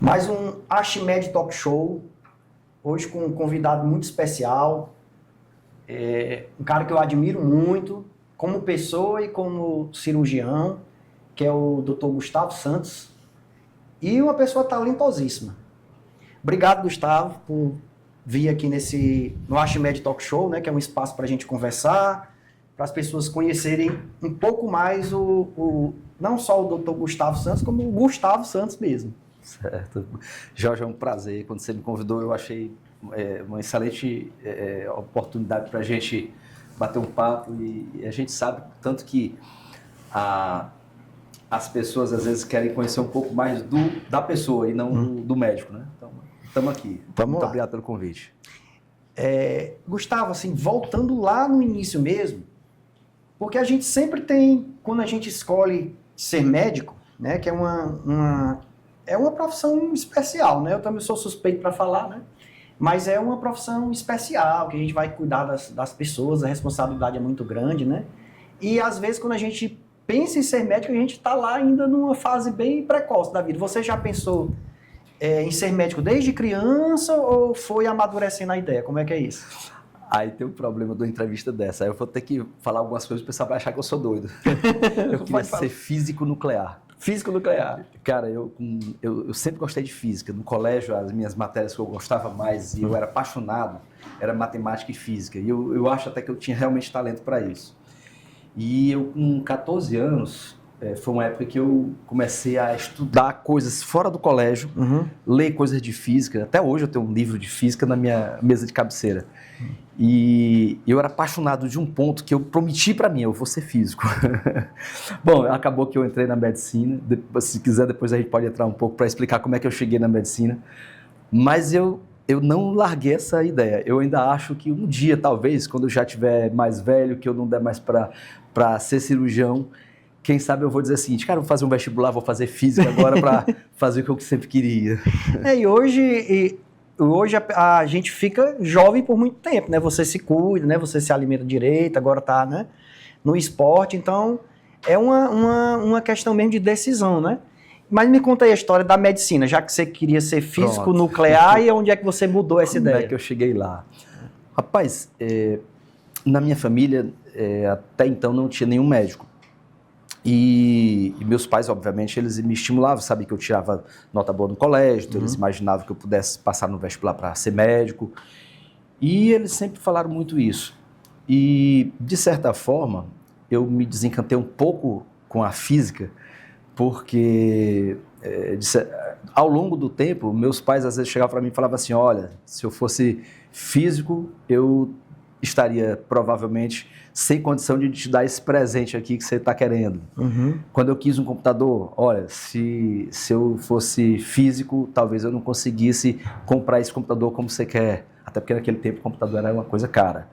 Mais um Archimedes Talk Show, hoje com um convidado muito especial, um cara que eu admiro muito, como pessoa e como cirurgião, que é o Dr. Gustavo Santos, e uma pessoa talentosíssima. Obrigado, Gustavo, por vir aqui no Archimedes Talk Show, né, que é um espaço para a gente conversar, para as pessoas conhecerem um pouco mais não só o Dr. Gustavo Santos, como o Gustavo Santos mesmo. Certo. Jorge, é um prazer. Quando você me convidou, eu achei uma excelente oportunidade para a gente bater um papo e a gente sabe tanto que as pessoas às vezes querem conhecer um pouco mais da pessoa e não do médico, né? Então, estamos aqui. Muito obrigado pelo convite. Gustavo, assim, voltando lá no início mesmo, porque a gente sempre tem, quando a gente escolhe ser médico, né, que é uma profissão especial, né? Eu também sou suspeito para falar, né? Mas é uma profissão especial, que a gente vai cuidar das pessoas, a responsabilidade é muito grande, né? E às vezes quando a gente pensa em ser médico, a gente está lá ainda numa fase bem precoce da vida. Você já pensou em ser médico desde criança ou foi amadurecendo a ideia? Como é que é isso? Aí tem um problema de uma entrevista dessa. Aí eu vou ter que falar algumas coisas, o pessoal vai achar que eu sou doido. Eu queria ser físico nuclear. Físico nuclear. Cara, eu sempre gostei de física. No colégio, as minhas matérias que eu gostava mais e eu era apaixonado, era matemática e física. E eu acho até que eu tinha realmente talento para isso. E eu, com 14 anos, foi uma época que eu comecei a estudar coisas fora do colégio, ler coisas de física. Até hoje eu tenho um livro de física na minha mesa de cabeceira. E eu era apaixonado de um ponto que eu prometi para mim, eu vou ser físico. Bom, acabou que eu entrei na medicina. Se quiser, depois a gente pode entrar um pouco para explicar como é que eu cheguei na medicina. Mas eu não larguei essa ideia. Eu ainda acho que um dia, talvez, quando eu já estiver mais velho, que eu não der mais para ser cirurgião, quem sabe eu vou dizer o seguinte, cara, vou fazer um vestibular, vou fazer física agora para fazer o que eu sempre queria. E hoje a gente fica jovem por muito tempo, né? Você se cuida, né? Você se alimenta direito, agora tá, né, no esporte, então é uma questão mesmo de decisão, né? Mas me conta aí a história da medicina, já que você queria ser físico Pronto. Nuclear, e onde é que você mudou essa ideia? Como é que eu cheguei lá? Rapaz, na minha família, até então não tinha nenhum médico. E meus pais, obviamente, eles me estimulavam, sabiam que eu tirava nota boa no colégio, então eles imaginavam que eu pudesse passar no vestibular para ser médico. E eles sempre falaram muito isso. E, de certa forma, eu me desencantei um pouco com a física, porque ao longo do tempo, meus pais às vezes chegavam para mim e falavam assim, olha, se eu fosse físico, eu estaria provavelmente sem condição de te dar esse presente aqui que você está querendo. Quando eu quis um computador, olha, se eu fosse físico, talvez eu não conseguisse comprar esse computador como você quer. Até porque naquele tempo o computador era uma coisa cara.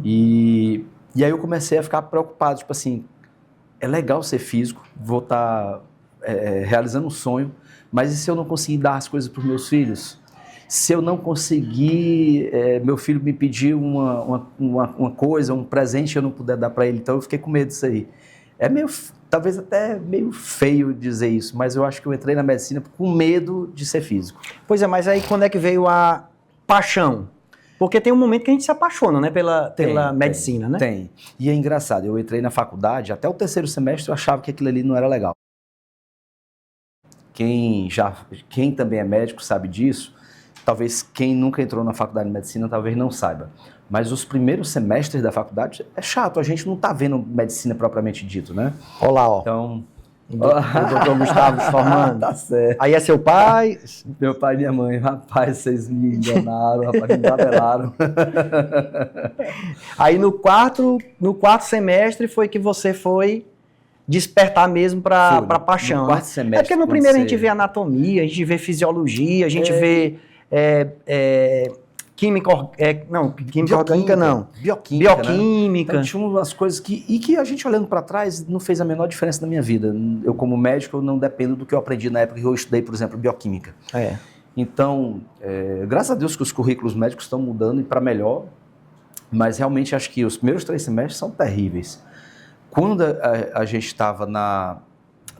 E aí eu comecei a ficar preocupado, tipo assim, é legal ser físico, vou estar realizando um sonho, mas e se eu não conseguir dar as coisas para os meus filhos? Se eu não conseguir, meu filho me pedir uma coisa, um presente, eu não puder dar para ele, então eu fiquei com medo disso aí. Talvez até meio feio dizer isso, mas eu acho que eu entrei na medicina com medo de ser físico. Pois é, mas aí quando é que veio a paixão? Porque tem um momento que a gente se apaixona, né, pela medicina, né? Tem. E é engraçado, eu entrei na faculdade, até o 3º semestre eu achava que aquilo ali não era legal. Quem também é médico sabe disso. Talvez quem nunca entrou na faculdade de medicina talvez não saiba. Mas os primeiros semestres da faculdade é chato, a gente não está vendo medicina propriamente dito, né? Olha lá, ó. Então... O doutor Gustavo se formando. Tá certo. Aí é seu pai? Meu pai e minha mãe. Rapaz, vocês me enganaram, rapaz, me tabelaram. Aí no quarto semestre foi que você foi despertar mesmo para paixão. No 4º semestre. É porque no primeiro a gente vê anatomia, a gente vê fisiologia, a gente vê química orgânica não. Bioquímica. Né? Então tinha umas coisas que a gente olhando para trás não fez a menor diferença na minha vida. Eu como médico eu não dependo do que eu aprendi na época que eu estudei, por exemplo, bioquímica. Então, graças a Deus que os currículos médicos estão mudando e para melhor, mas realmente acho que os primeiros 3 semestres são terríveis. Quando a gente estava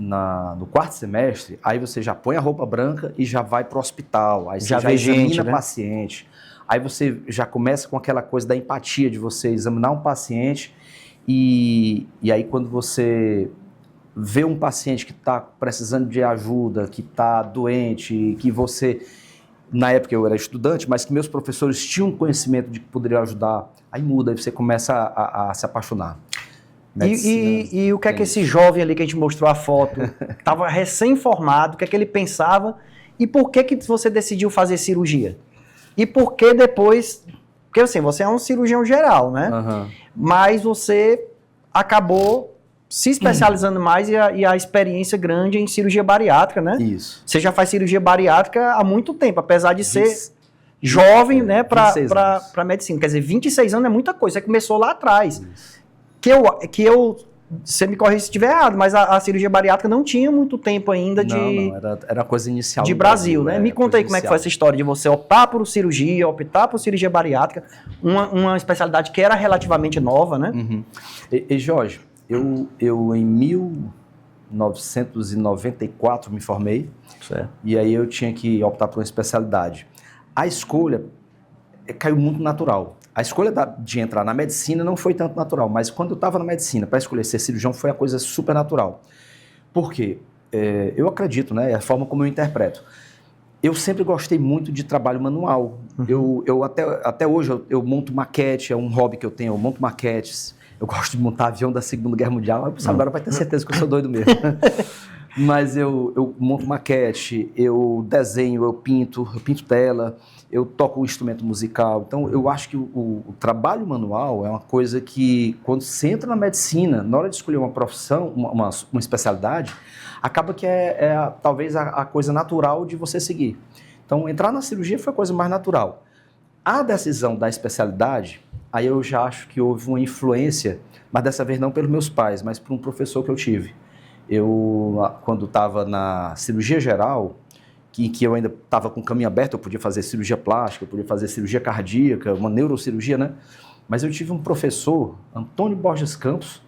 no quarto semestre, aí você já põe a roupa branca e já vai para o hospital. Aí você Já já vê examina gente, né? paciente. Aí você já começa com aquela coisa da empatia de você examinar um paciente e aí quando você vê um paciente que está precisando de ajuda, que está doente, que você, na época eu era estudante, mas que meus professores tinham conhecimento de que poderiam ajudar, aí muda, aí você começa a se apaixonar. E o que é que esse jovem ali que a gente mostrou a foto, estava recém-formado, o que é que ele pensava e por que que você decidiu fazer cirurgia? E por que depois... Porque assim, você é um cirurgião geral, né? Uhum. Mas você acabou se especializando mais e a experiência grande em cirurgia bariátrica, né? Isso. Você já faz cirurgia bariátrica há muito tempo, apesar de ser jovem, né, para medicina. Quer dizer, 26 anos é muita coisa. Você começou lá atrás. Isso. Você me corrija se estiver errado, mas a cirurgia bariátrica não tinha muito tempo ainda era a coisa inicial de Brasil, né? Me conta aí como é que foi essa história de você optar por cirurgia, optar por cirurgia bariátrica, uma especialidade que era relativamente nova, né? Uhum. E Jorge, eu em 1994 me formei, Certo. e aí eu tinha que optar por uma especialidade. A escolha caiu muito natural. A escolha de entrar na medicina não foi tanto natural, mas quando eu estava na medicina, para escolher ser cirurgião, foi a coisa super natural. Por quê? Eu acredito, né? É a forma como eu interpreto. Eu sempre gostei muito de trabalho manual. Uhum. Eu até hoje eu monto maquete, é um hobby que eu tenho, eu monto maquetes. Eu gosto de montar avião da Segunda Guerra Mundial. Agora vai ter certeza que eu sou doido mesmo. Mas eu monto maquete, eu desenho, eu pinto tela, eu toco um instrumento musical. Então, eu acho que o trabalho manual é uma coisa que, quando você entra na medicina, na hora de escolher uma profissão, uma especialidade, acaba que talvez a coisa natural de você seguir. Então, entrar na cirurgia foi a coisa mais natural. A decisão da especialidade, aí eu já acho que houve uma influência, mas dessa vez não pelos meus pais, mas por um professor que eu tive. Quando estava na cirurgia geral, que eu ainda estava com o caminho aberto, eu podia fazer cirurgia plástica, eu podia fazer cirurgia cardíaca, uma neurocirurgia, né? Mas eu tive um professor, Antônio Borges Campos,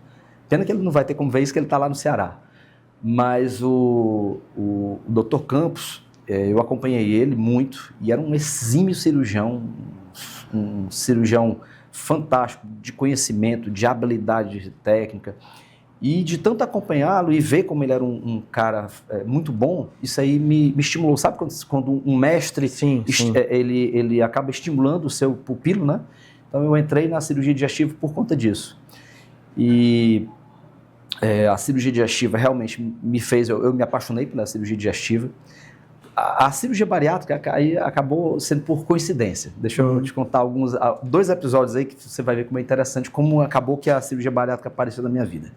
pena que ele não vai ter como ver isso, que ele está lá no Ceará. Mas o Dr. Campos, eu acompanhei ele muito, e era um exímio cirurgião, um cirurgião fantástico, de conhecimento, de habilidade técnica. E de tanto acompanhá-lo e ver como ele era um cara muito bom, isso aí me estimulou. Sabe quando um mestre, sim. Ele acaba estimulando o seu pupilo, né? Então eu entrei na cirurgia digestiva por conta disso. E a cirurgia digestiva realmente me fez, eu me apaixonei pela cirurgia digestiva. A cirurgia bariátrica aí acabou sendo por coincidência. Deixa eu te contar 2 episódios aí que você vai ver como é interessante, como acabou que a cirurgia bariátrica apareceu na minha vida.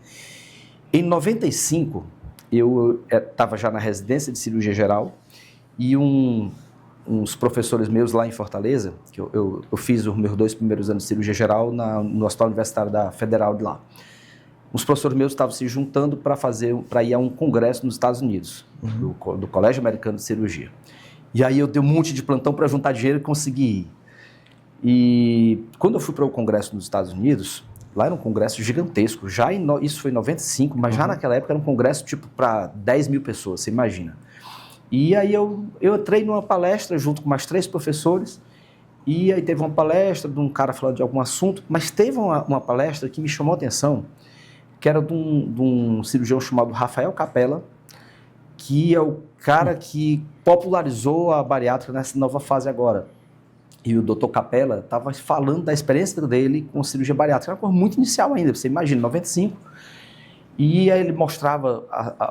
Em 95, eu estava já na residência de cirurgia geral e uns professores meus lá em Fortaleza, que eu fiz os meus 2 primeiros anos de cirurgia geral no Hospital Universitário da Federal de lá. Uns professores meus estavam se juntando para ir a um congresso nos Estados Unidos, do Colégio Americano de Cirurgia. E aí eu dei um monte de plantão para juntar dinheiro e conseguir ir. E quando eu fui para o congresso nos Estados Unidos, lá era um congresso gigantesco, isso foi em 95, mas já naquela época era um congresso tipo para 10 mil pessoas, você imagina. E aí eu entrei numa palestra junto com mais 3 professores, e aí teve uma palestra de um cara falando de algum assunto, mas teve uma palestra que me chamou a atenção, que era de um cirurgião chamado Rafael Capella, que é o cara que popularizou a bariátrica nessa nova fase agora. E o Dr. Capella estava falando da experiência dele com cirurgia bariátrica, era uma coisa muito inicial ainda, você imagina, 95. E aí ele mostrava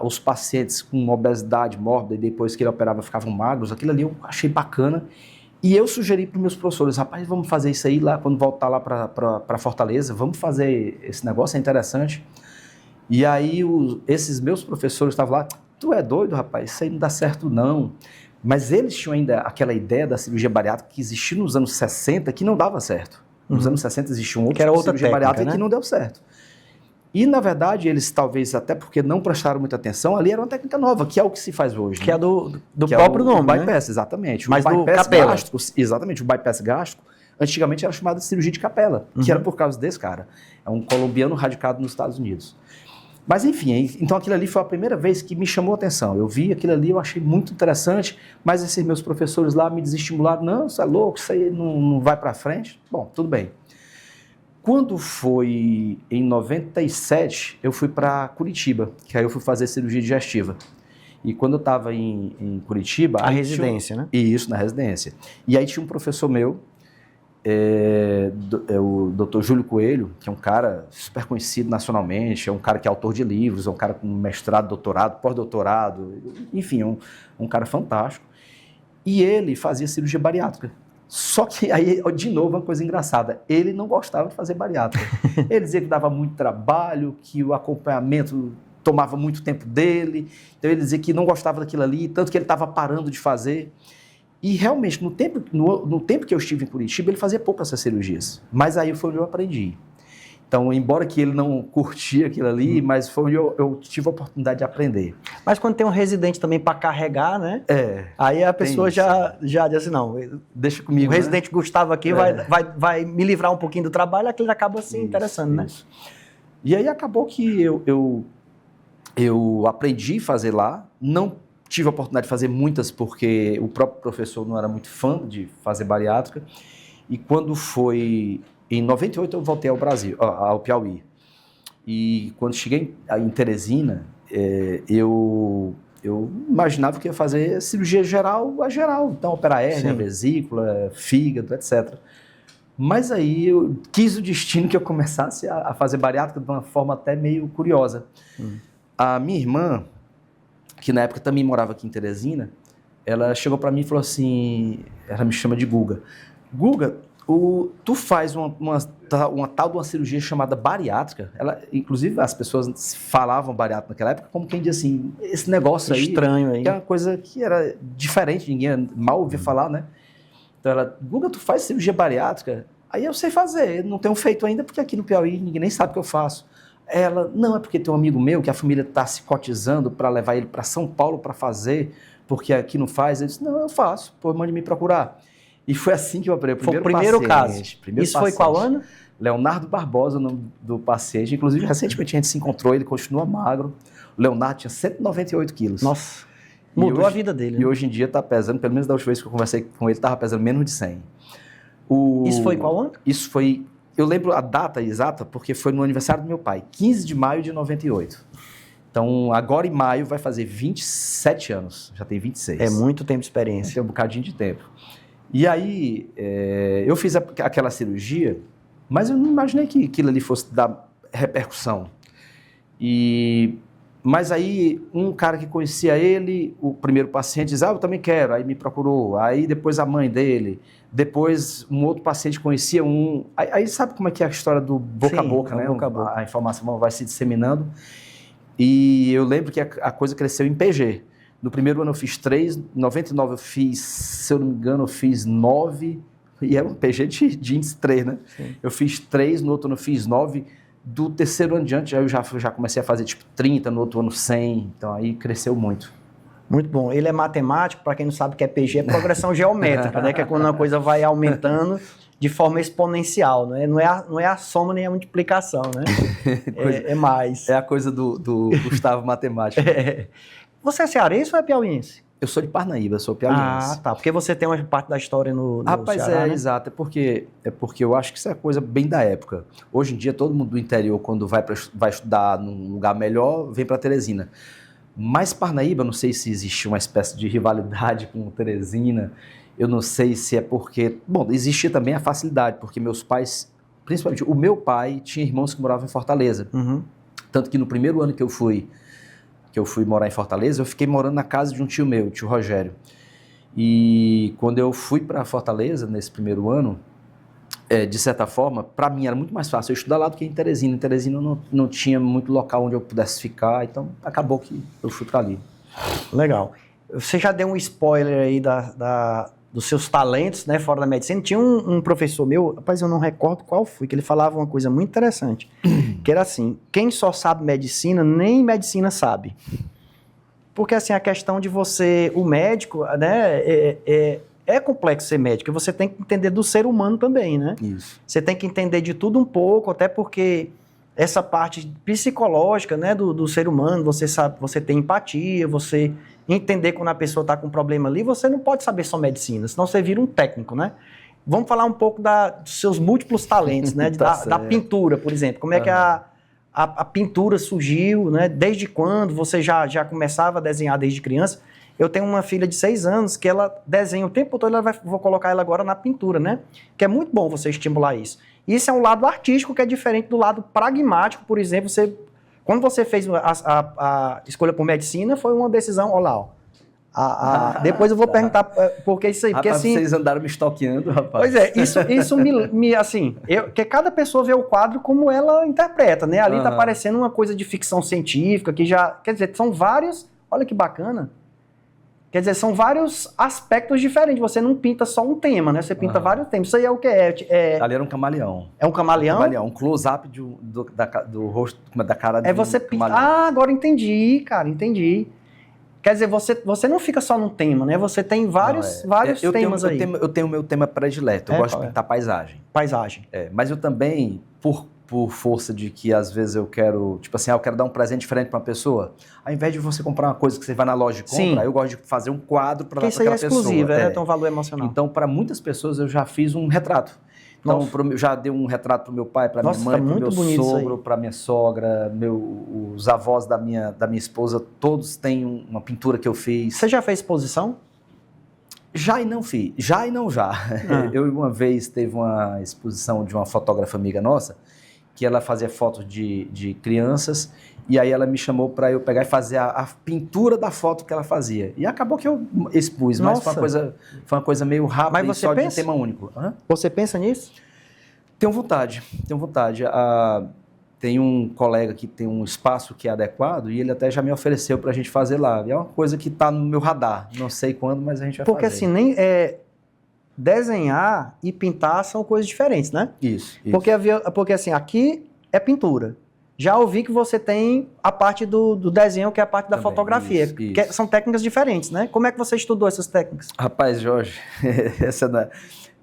os pacientes com obesidade mórbida, e depois que ele operava ficavam magros, aquilo ali eu achei bacana. E eu sugeri para os meus professores, rapaz, vamos fazer isso aí lá, quando voltar lá para Fortaleza, vamos fazer esse negócio, é interessante. E aí esses meus professores estavam lá, tu é doido, rapaz, isso aí não dá certo não. Mas eles tinham ainda aquela ideia da cirurgia bariátrica que existia nos anos 60, que não dava certo. Nos anos 60 existia um outro tipo de cirurgia bariátrica, né? Que não deu certo. E, na verdade, eles talvez, até porque não prestaram muita atenção, ali era uma técnica nova, que é o que se faz hoje. Que é do próprio nome, o bypass, né? Exatamente. Mas o bypass Capella. gástrico, exatamente, o bypass gástrico, antigamente era chamado de cirurgia de Capella, que era por causa desse cara. É um colombiano radicado nos Estados Unidos. Mas enfim, então aquilo ali foi a primeira vez que me chamou a atenção. Eu vi aquilo ali, eu achei muito interessante, mas esses meus professores lá me desestimularam. Não, você é louco, isso aí não vai para frente. Bom, tudo bem. Quando foi em 97, eu fui para Curitiba, que aí eu fui fazer cirurgia digestiva. E quando eu estava em Curitiba... A residência, né? Isso, na residência. E aí tinha um professor meu, o Dr. Júlio Coelho, que é um cara super conhecido nacionalmente, é um cara que é autor de livros, é um cara com mestrado, doutorado, pós-doutorado, enfim, um cara fantástico. E ele fazia cirurgia bariátrica. Só que aí, de novo, uma coisa engraçada, ele não gostava de fazer bariátrica. Ele dizia que dava muito trabalho, que o acompanhamento tomava muito tempo dele, então ele dizia que não gostava daquilo ali, tanto que ele estava parando de fazer. E realmente, no tempo que eu estive em Curitiba, ele fazia pouco essas cirurgias. Mas aí foi onde eu aprendi. Então, embora que ele não curtia aquilo ali, mas foi onde eu tive a oportunidade de aprender. Mas quando tem um residente também para carregar, né? Aí a pessoa já diz assim, não, deixa comigo. O residente Gustavo aqui vai me livrar um pouquinho do trabalho, aquilo acaba se interessando, né? E aí acabou que eu aprendi a fazer lá, não tive a oportunidade de fazer muitas, porque o próprio professor não era muito fã de fazer bariátrica. E quando foi em 98, eu voltei ao Brasil, ao Piauí. E quando cheguei em Teresina, eu imaginava que ia fazer cirurgia geral a geral. Então, operar hérnia, vesícula, fígado, etc. Mas aí eu quis o destino que eu começasse a fazer bariátrica de uma forma até meio curiosa. A minha irmã, que na época também morava aqui em Teresina, ela chegou para mim e falou assim, ela me chama de Guga. Guga, tu faz uma tal de uma cirurgia chamada bariátrica. Inclusive, as pessoas falavam bariátrica naquela época como quem diz assim, esse negócio aí... Estranho aí. Que é uma coisa que era diferente, ninguém mal ouvia falar, né? Então ela, Guga, tu faz cirurgia bariátrica? Aí eu sei fazer, não tenho feito ainda, porque aqui no Piauí ninguém nem sabe o que eu faço. Ela, não, é porque tem um amigo meu que a família está se cotizando para levar ele para São Paulo para fazer, porque aqui não faz. Eu disse, não, eu faço, pô, mande me procurar. E foi assim que eu operei o primeiro caso. Isso foi qual ano? Leonardo Barbosa, o nome do paciente. Inclusive, recentemente a gente se encontrou, ele continua magro. O Leonardo tinha 198 quilos. Nossa, mudou a vida dele. E hoje em dia está pesando, pelo menos da última vez que eu conversei com ele, estava pesando menos de 100. Isso foi qual ano? Isso foi... Eu lembro a data exata porque foi no aniversário do meu pai, 15 de maio de 98. Então, agora em maio vai fazer 27 anos, já tem 26. É muito tempo de experiência. Tem um bocadinho de tempo. E aí, eu fiz aquela cirurgia, mas eu não imaginei que aquilo ali fosse dar repercussão. Mas aí, um cara que conhecia ele, o primeiro paciente, diz, eu também quero, aí me procurou. Aí depois a mãe dele, depois um outro paciente conhecia um. Aí sabe como é que é a história do boca a boca, né? Boca a boca. A informação vai se disseminando. E eu lembro que a coisa cresceu em PG. No primeiro ano eu fiz 3, em 99 eu fiz, se eu não me engano, eu fiz 9, e é um PG de índice 3, né? Sim. Eu fiz 3, no outro ano eu fiz 9, do terceiro ano em diante eu já comecei a fazer tipo 30, no outro ano 100, então aí cresceu muito. Muito bom. Ele é matemático, para quem não sabe o que é PG, é progressão geométrica, né? Que é quando uma coisa vai aumentando de forma exponencial, né? Não é a soma nem a multiplicação, né? É mais. É a coisa do Gustavo Matemático. Você é cearense ou é piauiense? Eu sou de Parnaíba, sou piauiense. Ah, tá. Porque você tem uma parte da história no Rapaz, Ceará, né? Exato. É porque eu acho que isso é coisa bem da época. Hoje em dia, todo mundo do interior, quando vai estudar num lugar melhor, vem para Teresina. Mas Parnaíba, não sei se existe uma espécie de rivalidade com Teresina. Eu não sei se é porque... Bom, existia também a facilidade, porque meus pais... Principalmente, o meu pai tinha irmãos que moravam em Fortaleza. Uhum. Tanto que no primeiro ano que eu fui morar em Fortaleza, eu fiquei morando na casa de um tio meu, o tio Rogério. E quando eu fui para Fortaleza, nesse primeiro ano, de certa forma, para mim era muito mais fácil eu estudar lá do que em Teresina. Em Teresina não tinha muito local onde eu pudesse ficar, então acabou que eu fui para ali. Legal. Você já deu um spoiler aí dos seus talentos, né, fora da medicina. Tinha um professor meu, rapaz, eu não recordo qual foi, que ele falava uma coisa muito interessante, que era assim, quem só sabe medicina, nem medicina sabe. Porque, assim, a questão de você, o médico, né, é complexo ser médico, e você tem que entender do ser humano também, né? Isso. Você tem que entender de tudo um pouco, até porque essa parte psicológica, né, do ser humano, você sabe, você tem empatia, você entender quando a pessoa está com um problema ali, você não pode saber só medicina, senão você vira um técnico, né? Vamos falar um pouco dos seus múltiplos talentos, né? Da pintura, por exemplo. Como é que a pintura surgiu, né? Desde quando você já começava a desenhar desde criança? Eu tenho uma filha de 6 anos que ela desenha o tempo todo, vou colocar ela agora na pintura, né? Que é muito bom você estimular isso. Isso é um lado artístico que é diferente do lado pragmático, por exemplo, quando você fez a escolha por medicina, foi uma decisão, olha lá, ó. Depois eu vou perguntar por que isso aí. Porque, rapaz, assim, vocês andaram me stalkeando, rapaz. Pois é, isso assim, que cada pessoa vê o quadro como ela interpreta, né? Ali tá parecendo uma coisa de ficção científica, que já, quer dizer, são vários, olha que bacana, quer dizer, são vários aspectos diferentes, você não pinta só um tema, né? Você pinta vários temas. Isso aí é o que é? Ali era um camaleão. É um camaleão? Um close-up do rosto, da cara de você pinta. Ah, agora entendi, cara, entendi. Quer dizer, você não fica só num tema, né? Você tem vários temas aí. Eu tenho o meu tema predileto, eu gosto de pintar paisagem. Paisagem. Mas eu também, por força de que às vezes eu quero, tipo assim, eu quero dar um presente diferente para uma pessoa, ao invés de você comprar uma coisa que você vai na loja e compra, eu gosto de fazer um quadro para dar para aquela pessoa. Isso aí é exclusivo, tem um valor emocional. Então, para muitas pessoas, eu já fiz um retrato. Então, já dei um retrato para o meu pai, para minha mãe, para o meu sogro, para minha sogra, os avós da minha esposa, todos têm uma pintura que eu fiz. Você já fez exposição? Já e não fiz. Já e não já. Eu, uma vez, teve uma exposição de uma fotógrafa amiga nossa, que ela fazia fotos de crianças, e aí ela me chamou para eu pegar e fazer a pintura da foto que ela fazia. E acabou que eu expus, mas foi uma coisa meio rápida, mas só de tema único. Você pensa nisso? Tenho vontade. Tem um colega que tem um espaço que é adequado, e ele até já me ofereceu para a gente fazer lá. E é uma coisa que está no meu radar. Não sei quando, mas a gente vai fazer. Porque assim, desenhar e pintar são coisas diferentes, né? Isso. Porque assim, aqui é pintura. Já ouvi que você tem a parte do desenho, que é a parte da fotografia. Isso. Que são técnicas diferentes, né? Como é que você estudou essas técnicas? Rapaz, Jorge,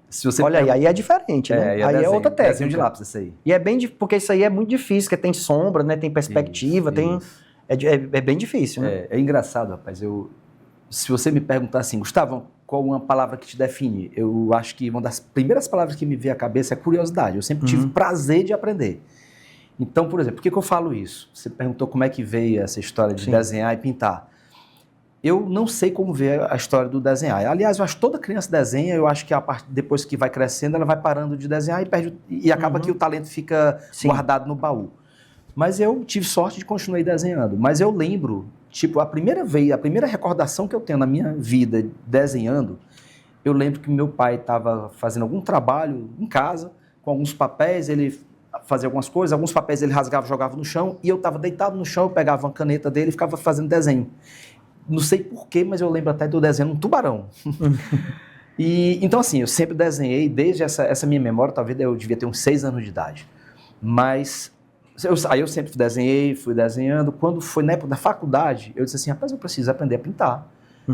se você olha aí é diferente, né? Aí é outra técnica. Desenho de lápis, isso aí. E porque isso aí é muito difícil, porque tem sombra, né? Tem perspectiva, é bem difícil, né? É engraçado, rapaz. Se você me perguntar assim, Gustavo, qual uma palavra que te define? Eu acho que uma das primeiras palavras que me veio à cabeça é curiosidade. Eu sempre tive prazer de aprender. Então, por exemplo, por que eu falo isso? Você perguntou como é que veio essa história de desenhar e pintar. Eu não sei como veio a história do desenhar. Aliás, eu acho que toda criança desenha, eu acho que depois que vai crescendo, ela vai parando de desenhar e acaba que o talento fica guardado no baú. Mas eu tive sorte de continuar desenhando. Mas eu lembro, tipo, a primeira recordação que eu tenho na minha vida desenhando, eu lembro que meu pai estava fazendo algum trabalho em casa, com alguns papéis, ele fazia algumas coisas, alguns papéis ele rasgava e jogava no chão, e eu estava deitado no chão, eu pegava uma caneta dele e ficava fazendo desenho. Não sei porquê, mas eu lembro até de eu desenhando um tubarão. Então, assim, eu sempre desenhei, desde essa minha memória, talvez eu devia ter uns 6 anos de idade. Mas aí eu sempre desenhei, fui desenhando. Quando foi na época da faculdade, eu disse assim, rapaz, eu preciso aprender a pintar.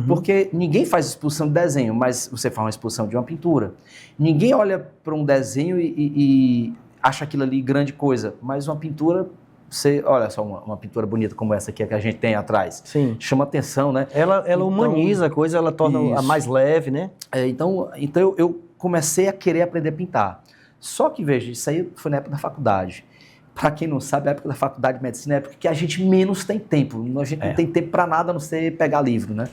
Porque ninguém faz exposição de desenho, mas você faz uma exposição de uma pintura. Ninguém olha para um desenho e acha aquilo ali grande coisa, mas uma pintura, olha só uma pintura bonita como essa aqui que a gente tem atrás. Sim. Chama atenção, né? Ela humaniza a coisa, ela torna a mais leve, né? Então eu comecei a querer aprender a pintar. Só que, veja, isso aí foi na época da faculdade. Para quem não sabe, a época da faculdade de medicina é a época que a gente menos tem tempo. A gente não tem tempo para nada a não ser pegar livro, né?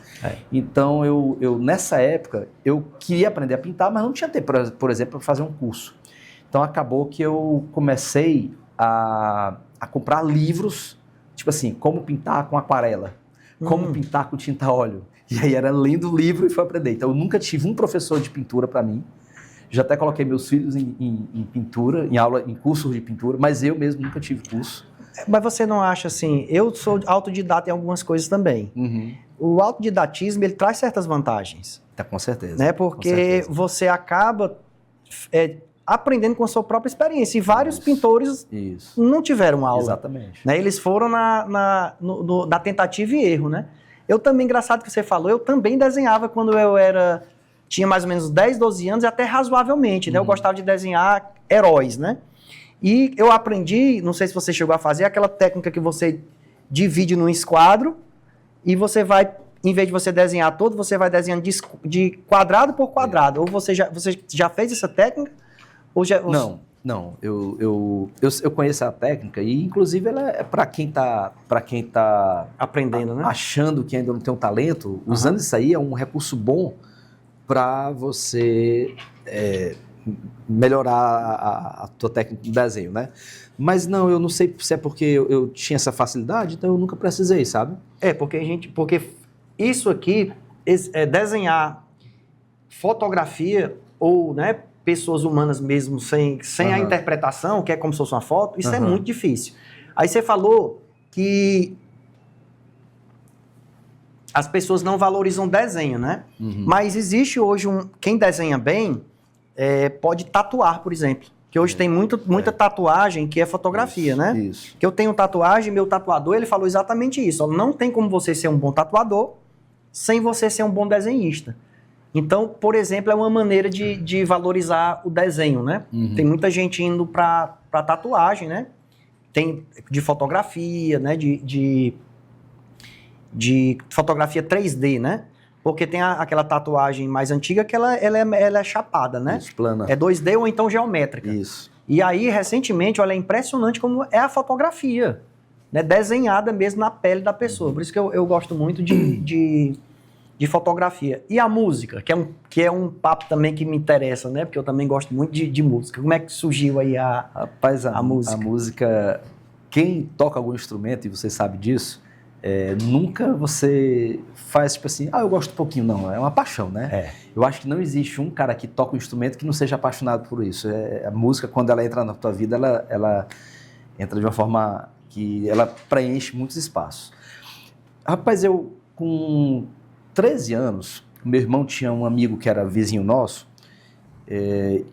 Então, eu nessa época, eu queria aprender a pintar, mas não tinha tempo, por exemplo, para fazer um curso. Então, acabou que eu comecei a comprar livros, tipo assim, como pintar com aquarela, como pintar com tinta a óleo. E aí era lendo o livro e foi aprender. Então, eu nunca tive um professor de pintura para mim. Já até coloquei meus filhos em pintura, em cursos de pintura, mas eu mesmo nunca tive curso. Mas você não acha assim, eu sou autodidata em algumas coisas também. O autodidatismo, ele traz certas vantagens. Com certeza. Né? Porque você acaba aprendendo com a sua própria experiência. E vários pintores não tiveram aula. Exatamente. Né? Eles foram na tentativa e erro, né? Eu também, engraçado que você falou, eu também desenhava quando eu tinha mais ou menos 10, 12 anos e até razoavelmente, né? Eu gostava de desenhar heróis, né? E eu aprendi, não sei se você chegou a fazer, aquela técnica que você divide num esquadro e você vai, em vez de você desenhar todo, você vai desenhando de quadrado por quadrado. Ou você já fez essa técnica? Ou já, Não. Eu conheço a técnica e, inclusive, ela é para quem tá aprendendo, né? achando que ainda não tem um talento, usando isso aí é um recurso bom para você melhorar a tua técnica de desenho, né? Mas não, eu não sei se é porque eu tinha essa facilidade, então eu nunca precisei, sabe? Porque isso aqui, desenhar fotografia ou, né, pessoas humanas mesmo sem a interpretação, que é como se fosse uma foto, isso é muito difícil. Aí você falou que as pessoas não valorizam desenho, né? Mas existe hoje quem desenha bem pode tatuar, por exemplo. Que hoje tem muita tatuagem que é fotografia, isso, né? Isso. Que eu tenho tatuagem, meu tatuador, ele falou exatamente isso. Ó, não tem como você ser um bom tatuador sem você ser um bom desenhista. Então, por exemplo, é uma maneira de valorizar o desenho, né? Tem muita gente indo para tatuagem, né? Tem de fotografia, né? De fotografia 3D, né? Porque tem aquela tatuagem mais antiga que ela é chapada, né? Isso, plana. É 2D ou então geométrica. Isso. E aí, recentemente, olha, é impressionante como é a fotografia, né? Desenhada mesmo na pele da pessoa. Por isso que eu gosto muito de fotografia. E a música, que é um papo também que me interessa, né? Porque eu também gosto muito de música. Como é que surgiu aí Rapaz, a música? A música, quem toca algum instrumento, e você sabe disso, nunca você faz tipo assim, eu gosto um pouquinho, não, é uma paixão, né? Eu acho que não existe um cara que toca um instrumento que não seja apaixonado por isso. A música, quando ela entra na tua vida, ela entra de uma forma que ela preenche muitos espaços. Rapaz, eu com 13 anos, meu irmão tinha um amigo que era vizinho nosso,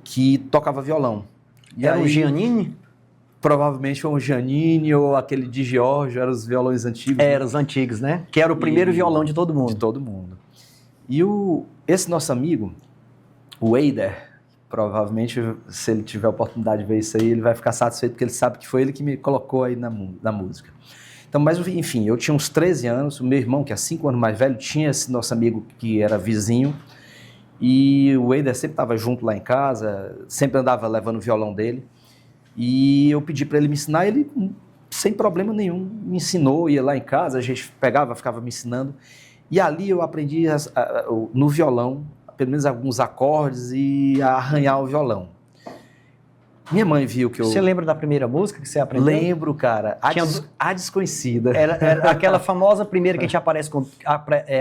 que tocava violão. E era o Giannini? Provavelmente foi um Giannini ou aquele de Giorgio, eram os violões antigos. Eram os antigos, né? Que era o primeiro violão de todo mundo. De todo mundo. E esse nosso amigo, o Eider, provavelmente, se ele tiver a oportunidade de ver isso aí, ele vai ficar satisfeito, porque ele sabe que foi ele que me colocou aí na música. Então, mas enfim, eu tinha uns 13 anos, o meu irmão, que é 5 anos mais velho, tinha esse nosso amigo que era vizinho, e o Eider sempre estava junto lá em casa, sempre andava levando o violão dele. E eu pedi para ele me ensinar, ele sem problema nenhum me ensinou, ia lá em casa, a gente pegava, ficava me ensinando. E ali eu aprendi no violão, pelo menos alguns acordes e a arranhar o violão. Minha mãe viu que eu... Você lembra da primeira música que você aprendeu? Lembro, cara. A Desconhecida. Era aquela famosa primeira que a gente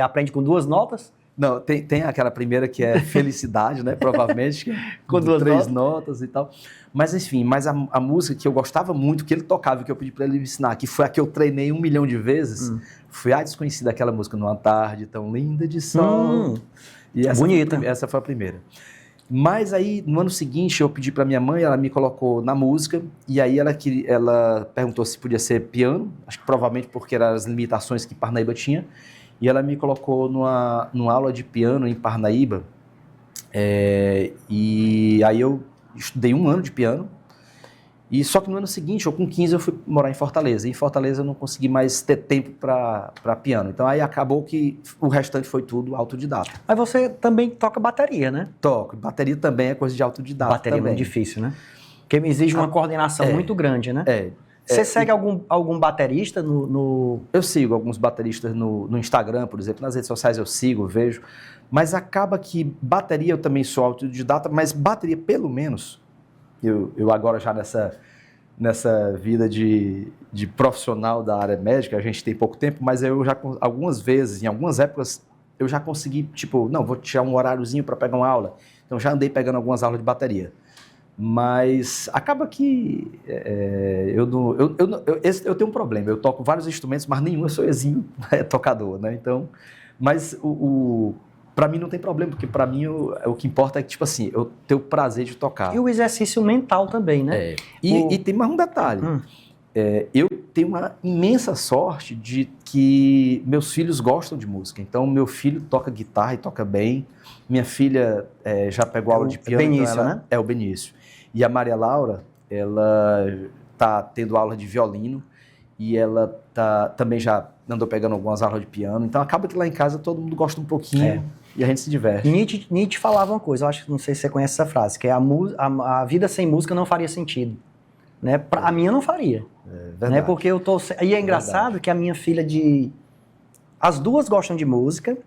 aprende com 2 notas? Não, tem aquela primeira que é Felicidade, né? Provavelmente. Com 3 notas e tal. Mas, enfim, a música que eu gostava muito, que ele tocava e que eu pedi para ele me ensinar, que foi a que eu treinei 1 milhão de vezes, foi A Desconhecida, aquela música, Numa Tarde Tão Linda de Sol. E bonita. Essa foi a primeira. Mas aí, no ano seguinte, eu pedi para minha mãe, ela me colocou na música, e aí ela perguntou se podia ser piano, acho que provavelmente porque eram as limitações que Parnaíba tinha, e ela me colocou numa aula de piano em Parnaíba, e aí eu estudei 1 ano de piano, e só que no ano seguinte, ou com 15, eu fui morar em Fortaleza, e em Fortaleza eu não consegui mais ter tempo para piano, então aí acabou que o restante foi tudo autodidata. Mas você também toca bateria, né? Toco, bateria também é coisa de autodidata. Bateria também. é muito difícil, né? Porque exige uma coordenação muito grande, né? Você segue algum baterista no... Eu sigo alguns bateristas no Instagram, por exemplo, nas redes sociais eu sigo, vejo, mas acaba que bateria eu também sou autodidata, mas bateria pelo menos, eu agora já nessa vida de profissional da área médica, a gente tem pouco tempo, mas eu já algumas vezes, em algumas épocas, eu já consegui, tipo, não, vou tirar um horáriozinho para pegar uma aula, então já andei pegando algumas aulas de bateria. Mas acaba que eu tenho um problema, eu toco vários instrumentos, mas nenhum eu sou exímio tocador, né? Então, mas para mim não tem problema, porque para mim o que importa é que, tipo assim, eu tenho o prazer de tocar. E o exercício mental também, né? E tem mais um detalhe, eu tenho uma imensa sorte de que meus filhos gostam de música, então meu filho toca guitarra e toca bem, minha filha já pegou aula de piano. Benício, então né? É o Benício. E a Maria Laura, ela está tendo aula de violino e ela também já andou pegando algumas aulas de piano. Então acaba que lá em casa todo mundo gosta um pouquinho e a gente se diverte. Nietzsche falava uma coisa, eu acho que não sei se você conhece essa frase, que é a vida sem música não faria sentido. Né? A minha não faria. Verdade. Né? Porque eu tô. E é engraçado que a minha filha as duas gostam de música.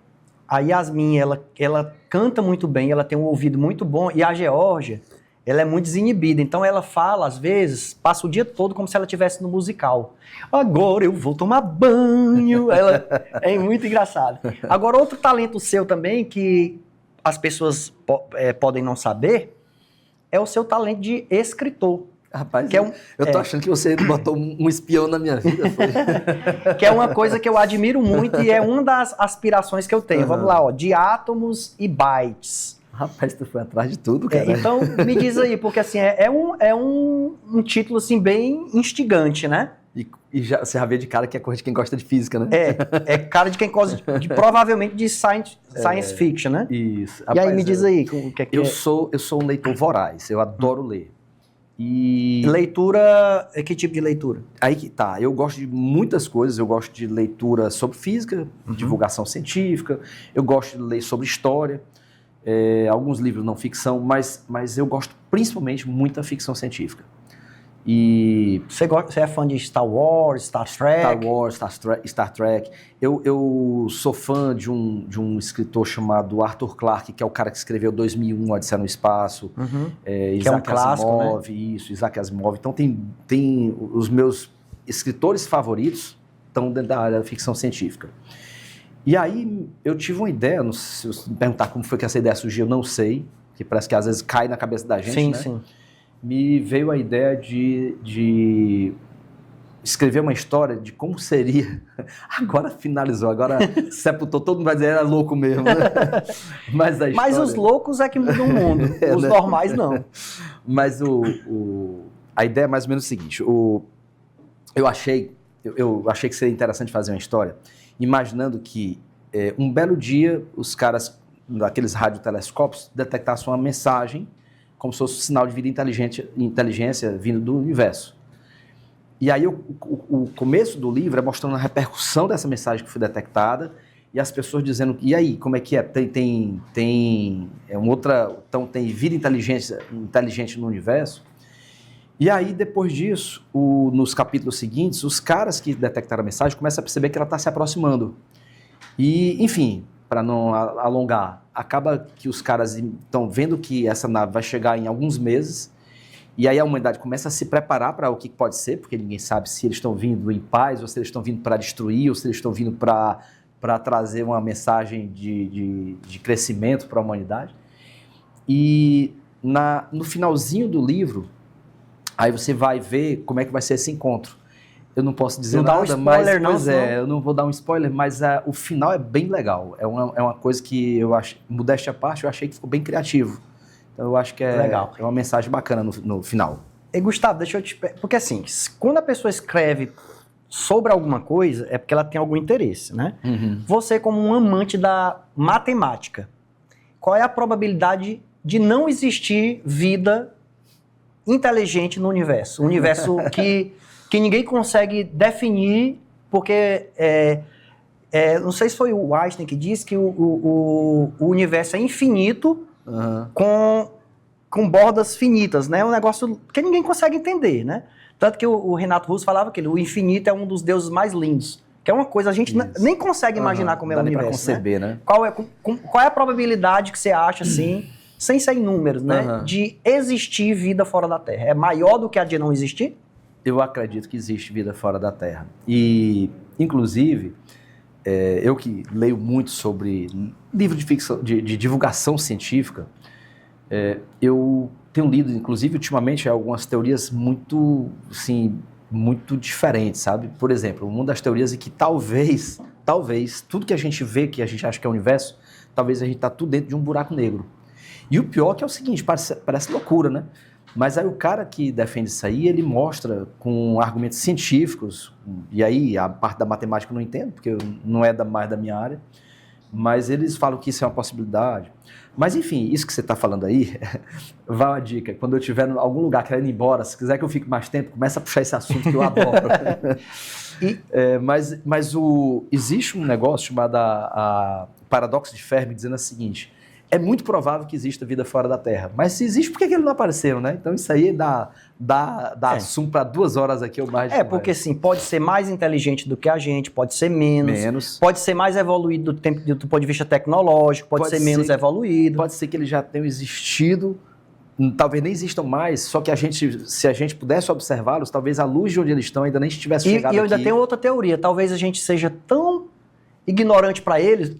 A Yasmin, ela canta muito bem, ela tem um ouvido muito bom. E a Geórgia, ela é muito desinibida. Então ela fala, às vezes, passa o dia todo como se ela estivesse no musical. Agora eu vou tomar banho. É muito engraçado. Agora, outro talento seu também, que as pessoas podem não saber, é o seu talento de escritor. Rapaz, eu tô achando que você botou um espião na minha vida. Que é uma coisa que eu admiro muito e é uma das aspirações que eu tenho. Vamos lá, de átomos e bytes. Rapaz, tu foi atrás de tudo, cara. Então, me diz aí, porque assim, é um título assim, bem instigante, né? E você já vê de cara que é coisa de quem gosta de física, né? É cara de quem gosta provavelmente de science fiction, né? Isso. E aí, me diz aí, o que é que eu sou um leitor voraz, eu adoro ler. E leitura, que tipo de leitura? Aí que tá, eu gosto de muitas coisas, eu gosto de leitura sobre física, divulgação científica, eu gosto de ler sobre história, alguns livros não ficção, mas eu gosto principalmente muito da ficção científica. E você é fã de Star Wars, Star Trek? Star Trek. Eu sou fã de um escritor chamado Arthur Clarke, que é o cara que escreveu 2001, Odisseia no Espaço. Que é um clássico, Asimov, né? Isso, Isaac Asimov. Então tem os meus escritores favoritos estão dentro da área da ficção científica. E aí eu tive uma ideia, não sei, se você me perguntar como foi que essa ideia surgiu, eu não sei, que parece que às vezes cai na cabeça da gente, sim, né? Sim. Me veio a ideia de escrever uma história de como seria. Agora finalizou, agora sepultou, todo mundo vai dizer era louco mesmo. Né? Mas os loucos é que mudam o mundo, os né? normais não. Mas a ideia é mais ou menos o seguinte: eu achei que seria interessante fazer uma história, imaginando que um belo dia os caras daqueles radiotelescópios detectassem uma mensagem como se fosse um sinal de vida inteligência vindo do universo. E aí o começo do livro é mostrando a repercussão dessa mensagem que foi detectada e as pessoas dizendo, e aí, como é que é? Tem vida inteligente no universo? E aí, depois disso, nos capítulos seguintes, os caras que detectaram a mensagem começam a perceber que ela está se aproximando. E, enfim, para não alongar, acaba que os caras estão vendo que essa nave vai chegar em alguns meses, e aí a humanidade começa a se preparar para o que pode ser, porque ninguém sabe se eles estão vindo em paz, ou se eles estão vindo para destruir, ou se eles estão vindo para trazer uma mensagem de crescimento para a humanidade. E no finalzinho do livro, aí você vai ver como é que vai ser esse encontro. Eu não posso dizer nada, spoiler, mas eu não vou dar um spoiler, mas o final é bem legal. É uma coisa que eu acho, modéstia à parte, eu achei que ficou bem criativo. Então eu acho que legal. É uma mensagem bacana no final. E Gustavo, deixa eu te... Porque assim, quando a pessoa escreve sobre alguma coisa, é porque ela tem algum interesse, né? Você, como um amante da matemática, qual é a probabilidade de não existir vida inteligente no universo? Um universo que ninguém consegue definir, porque não sei se foi o Einstein que disse que o universo é infinito com bordas finitas, né? Um negócio que ninguém consegue entender, né? Tanto que o Renato Russo falava que o infinito é um dos deuses mais lindos, que é uma coisa a gente nem consegue imaginar como é o universo. Dá nem pra conceber, né? Qual é a probabilidade que você acha, assim, sem ser em números, né? De existir vida fora da Terra? É maior do que a de não existir? Eu acredito que existe vida fora da Terra. E, inclusive, eu que leio muito sobre livro de ficção, de divulgação científica, eu tenho lido, inclusive, ultimamente, algumas teorias muito, assim, muito diferentes, sabe? Por exemplo, uma das teorias é que talvez, tudo que a gente vê, que a gente acha que é o universo, talvez a gente está tudo dentro de um buraco negro. E o pior que é o seguinte, parece loucura, né? Mas aí o cara que defende isso aí, ele mostra com argumentos científicos, e aí a parte da matemática eu não entendo, porque não é mais da minha área, Mas eles falam que isso é uma possibilidade. Mas enfim, isso que você está falando aí, vai uma dica. Quando eu estiver em algum lugar querendo ir embora, se quiser que eu fique mais tempo, começa a puxar esse assunto que eu adoro. Existe um negócio chamado a paradoxo de Fermi, dizendo o seguinte: é muito provável que exista vida fora da Terra, mas se existe, por que eles não apareceram, né? Então isso aí dá assunto para 2 horas aqui ou mais. Porque assim, pode ser mais inteligente do que a gente, pode ser menos. Pode ser mais evoluído do ponto de vista tecnológico, pode ser menos evoluído. Pode ser que eles já tenham existido, talvez nem existam mais, só que se a gente pudesse observá-los, talvez a luz de onde eles estão ainda nem tivesse chegado aqui. E eu ainda tenho outra teoria, talvez a gente seja tão ignorante para eles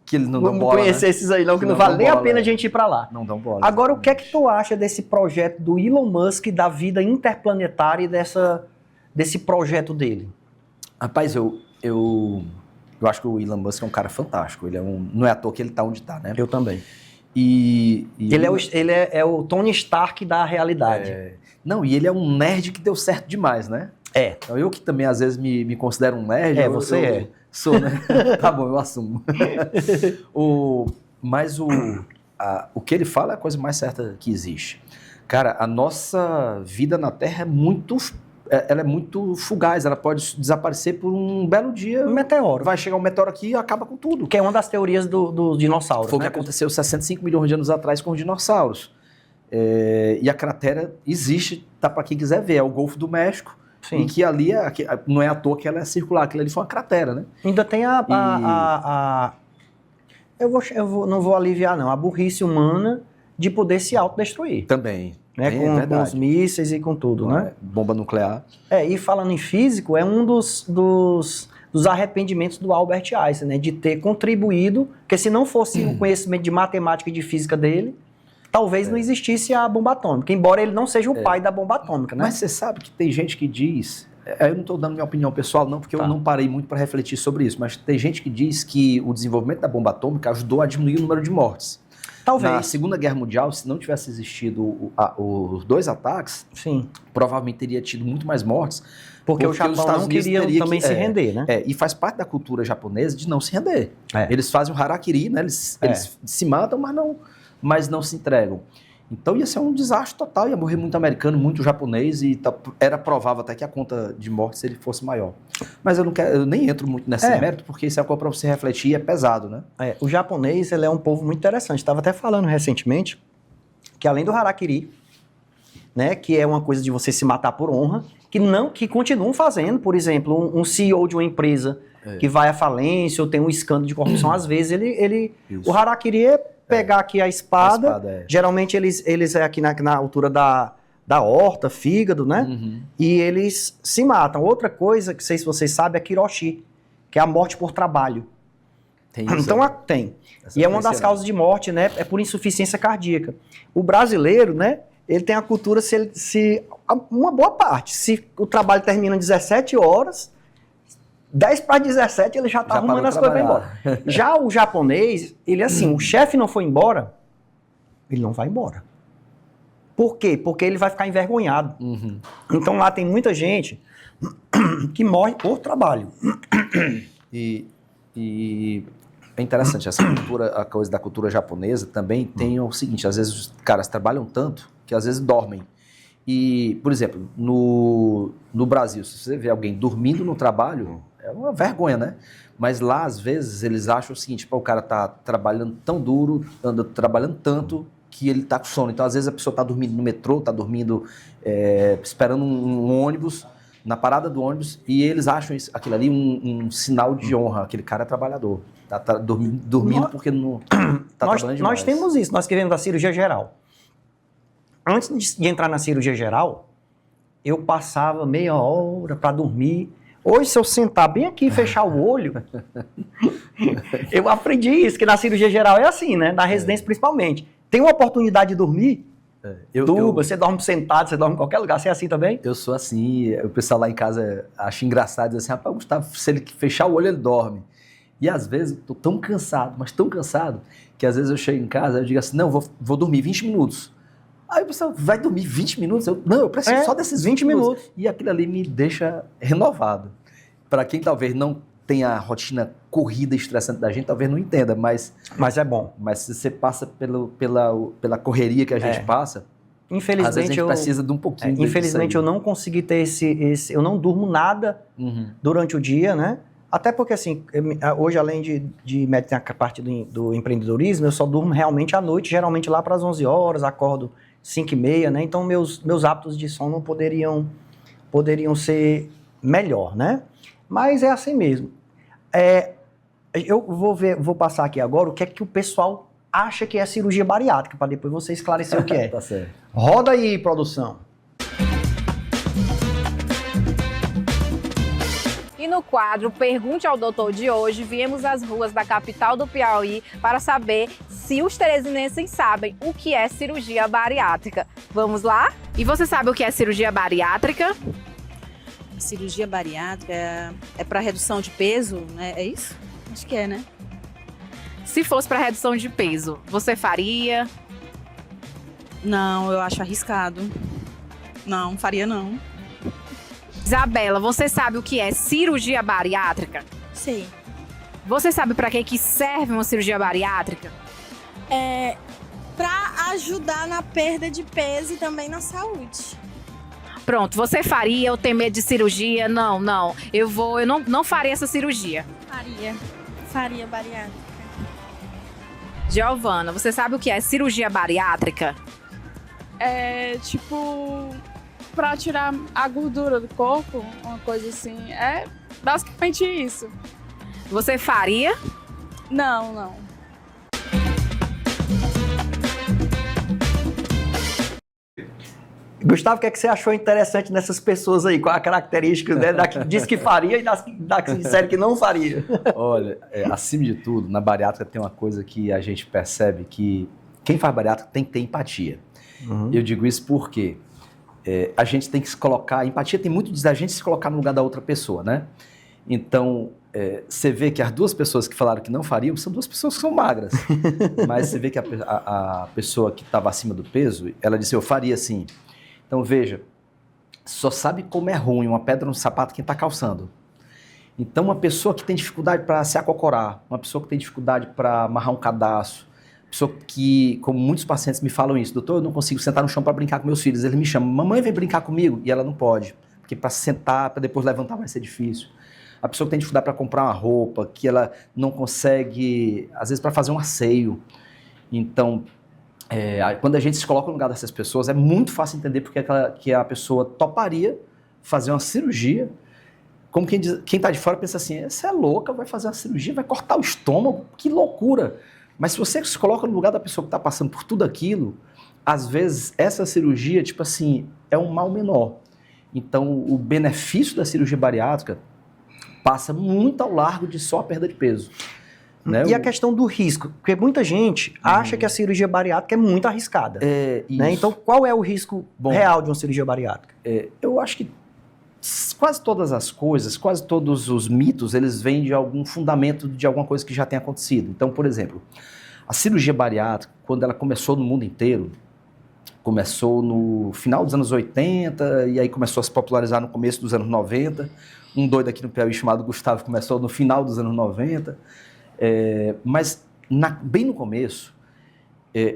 que eles não dão bola, conhecer, né? Esses aí não, que não vale nem a pena a gente ir para lá. Não dão bola. Agora, o que é que tu acha desse projeto do Elon Musk, da vida interplanetária e desse projeto dele? Rapaz, eu acho que o Elon Musk é um cara fantástico. Ele não é à toa que ele está onde está, né? Eu também. Ele é o Tony Stark da realidade. E ele é um nerd que deu certo demais, né? Então, eu que também às vezes me considero um nerd. Você Sou, né? Tá bom, eu assumo. Mas o que ele fala é a coisa mais certa que existe. Cara, a nossa vida na Terra ela é muito fugaz, ela pode desaparecer por um belo dia. Um meteoro. Vai chegar um meteoro aqui e acaba com tudo. Que é uma das teorias dos dinossauros. Foi o que aconteceu 65 milhões de anos atrás com os dinossauros. E a cratera existe, tá para quem quiser ver, é o Golfo do México. Sim. E que ali, não é à toa que ela é circular, aquilo ali foi uma cratera, né? Ainda tem não vou aliviar não, a burrice humana de poder se autodestruir. Também. Né? Com os mísseis e com tudo, né? Bomba nuclear. E falando em físico, é um dos arrependimentos do Albert Einstein, né? De ter contribuído, porque se não fosse o conhecimento de matemática e de física dele, talvez não existisse a bomba atômica, embora ele não seja o pai da bomba atômica, né? Mas você sabe que tem gente que diz, eu não estou dando minha opinião pessoal não, porque eu não parei muito para refletir sobre isso, mas tem gente que diz que o desenvolvimento da bomba atômica ajudou a diminuir o número de mortes. Talvez. Na Segunda Guerra Mundial, se não tivesse existido os 2 ataques, sim, provavelmente teria tido muito mais mortes, porque o Japão não queria também se render, né? E faz parte da cultura japonesa de não se render. Eles fazem o harakiri, né? Eles se matam, mas não se entregam. Então ia ser um desastre total, ia morrer muito americano, muito japonês, e era provável até que a conta de mortes ele fosse maior. Mas eu nem entro muito nesse mérito, porque isso é uma coisa para você refletir, é pesado, né? O japonês, ele é um povo muito interessante. Estava até falando recentemente que além do harakiri, né, que é uma coisa de você se matar por honra, que continuam fazendo, por exemplo, um CEO de uma empresa que vai à falência ou tem um escândalo de corrupção, às vezes o harakiri é pegar aqui a espada, geralmente eles é aqui na altura da horta, fígado, né? Uhum. E eles se matam. Outra coisa, que não sei se vocês sabem, é kiroshi, que é a morte por trabalho. Tem isso, então tem. E é uma das causas de morte, né? É por insuficiência cardíaca. O brasileiro, né? Ele tem a cultura, uma boa parte, se o trabalho termina às 17 horas, 10 para 17 ele já está arrumando as coisas para ir embora. Já o japonês, ele assim, o chefe não foi embora, ele não vai embora. Por quê? Porque ele vai ficar envergonhado. Uhum. Então lá tem muita gente que morre por trabalho. E é interessante, essa cultura, a coisa da cultura japonesa também tem o seguinte, às vezes os caras trabalham tanto que às vezes dormem. E, por exemplo, no Brasil, se você vê alguém dormindo no trabalho, é uma vergonha, né? Mas lá, às vezes, eles acham o seguinte, o cara tá trabalhando tão duro, anda trabalhando tanto, que ele tá com sono. Então, às vezes, a pessoa tá dormindo no metrô, tá dormindo esperando um ônibus, na parada do ônibus, e eles acham aquilo ali um sinal de honra, aquele cara é trabalhador. Tá dormindo porque não tá trabalhando demais. Nós temos isso, nós que vemos da cirurgia geral. Antes de entrar na cirurgia geral, eu passava meia hora para dormir. Hoje, se eu sentar bem aqui e fechar o olho, eu aprendi isso, que na cirurgia geral é assim, né? Na residência principalmente. Tem uma oportunidade de dormir, você dorme sentado, você dorme em qualquer lugar, você é assim também? Eu sou assim, o pessoal lá em casa acha engraçado, diz assim, rapaz, Gustavo, se ele fechar o olho, ele dorme. E às vezes eu tô tão cansado, mas tão cansado, que às vezes eu chego em casa e eu digo assim, não, vou dormir 20 minutos. Aí o pessoal vai dormir 20 minutos? Eu preciso só desses 20 minutos. E aquilo ali me deixa renovado. Para quem talvez não tem a rotina corrida e estressante da gente, talvez não entenda, mas é bom. Mas se você passa pela correria que a gente passa, infelizmente, às vezes a gente precisa de um pouquinho. Infelizmente, eu não consegui ter eu não durmo nada durante o dia, né? Até porque, assim, hoje, além de ter a parte do empreendedorismo, eu só durmo realmente à noite, geralmente lá para as 11 horas, acordo 5h30, né? Então, meus hábitos de sono poderiam ser melhor, né? Mas é assim mesmo. Eu vou passar aqui agora o que é que o pessoal acha que é cirurgia bariátrica, para depois você esclarecer o que é. Tá certo. Roda aí, produção. E no quadro Pergunte ao Doutor de hoje, viemos às ruas da capital do Piauí para saber se os teresinenses sabem o que é cirurgia bariátrica. Vamos lá? E você sabe o que é cirurgia bariátrica? Cirurgia bariátrica é para redução de peso, né? É isso? Acho que é, né? Se fosse para redução de peso, você faria? Não, eu acho arriscado. Não, faria não. Isabela, você sabe o que é cirurgia bariátrica? Sim. Você sabe para que serve uma cirurgia bariátrica? Para ajudar na perda de peso e também na saúde. Pronto, você faria ou tem medo de cirurgia? Não. Eu não faria essa cirurgia. Faria bariátrica. Giovana, você sabe o que é cirurgia bariátrica? É tipo pra tirar a gordura do corpo, uma coisa assim. É basicamente isso. Você faria? Não. Gustavo, o que é que você achou interessante nessas pessoas aí? Qual a característica, né, da que diz que faria e da que disseram que não faria? Olha, acima de tudo, na bariátrica tem uma coisa que a gente percebe que quem faz bariátrica tem que ter empatia. Eu digo isso porque a gente tem que se colocar... Empatia tem muito da gente se colocar no lugar da outra pessoa, né? Então, você vê que as duas pessoas que falaram que não fariam são duas pessoas que são magras. Mas você vê que a pessoa que estava acima do peso, ela disse, eu faria sim. Então, veja, só sabe como é ruim uma pedra no sapato quem está calçando. Então, uma pessoa que tem dificuldade para se acocorar, uma pessoa que tem dificuldade para amarrar um cadastro, pessoa que, como muitos pacientes me falam isso, doutor, eu não consigo sentar no chão para brincar com meus filhos. Eles me chamam, mamãe, vem brincar comigo, e ela não pode, porque para sentar, para depois levantar vai ser difícil. A pessoa que tem dificuldade para comprar uma roupa, que ela não consegue, às vezes, para fazer um asseio. Então, quando a gente se coloca no lugar dessas pessoas, é muito fácil entender porque que a pessoa toparia fazer uma cirurgia. Como quem está de fora pensa assim, essa é louca, vai fazer uma cirurgia, vai cortar o estômago, que loucura. Mas se você se coloca no lugar da pessoa que está passando por tudo aquilo, às vezes essa cirurgia, tipo assim, é um mal menor. Então, o benefício da cirurgia bariátrica passa muito ao largo de só a perda de peso. Né? E a questão do risco, porque muita gente acha que a cirurgia bariátrica é muito arriscada. Né? Então, qual é o risco real de uma cirurgia bariátrica? Eu acho que quase todas as coisas, quase todos os mitos, eles vêm de algum fundamento de alguma coisa que já tem acontecido. Então, por exemplo, a cirurgia bariátrica, quando ela começou no mundo inteiro, começou no final dos anos 80 e aí começou a se popularizar no começo dos anos 90. Um doido aqui no Piauí chamado Gustavo começou no final dos anos 90. Mas bem no começo,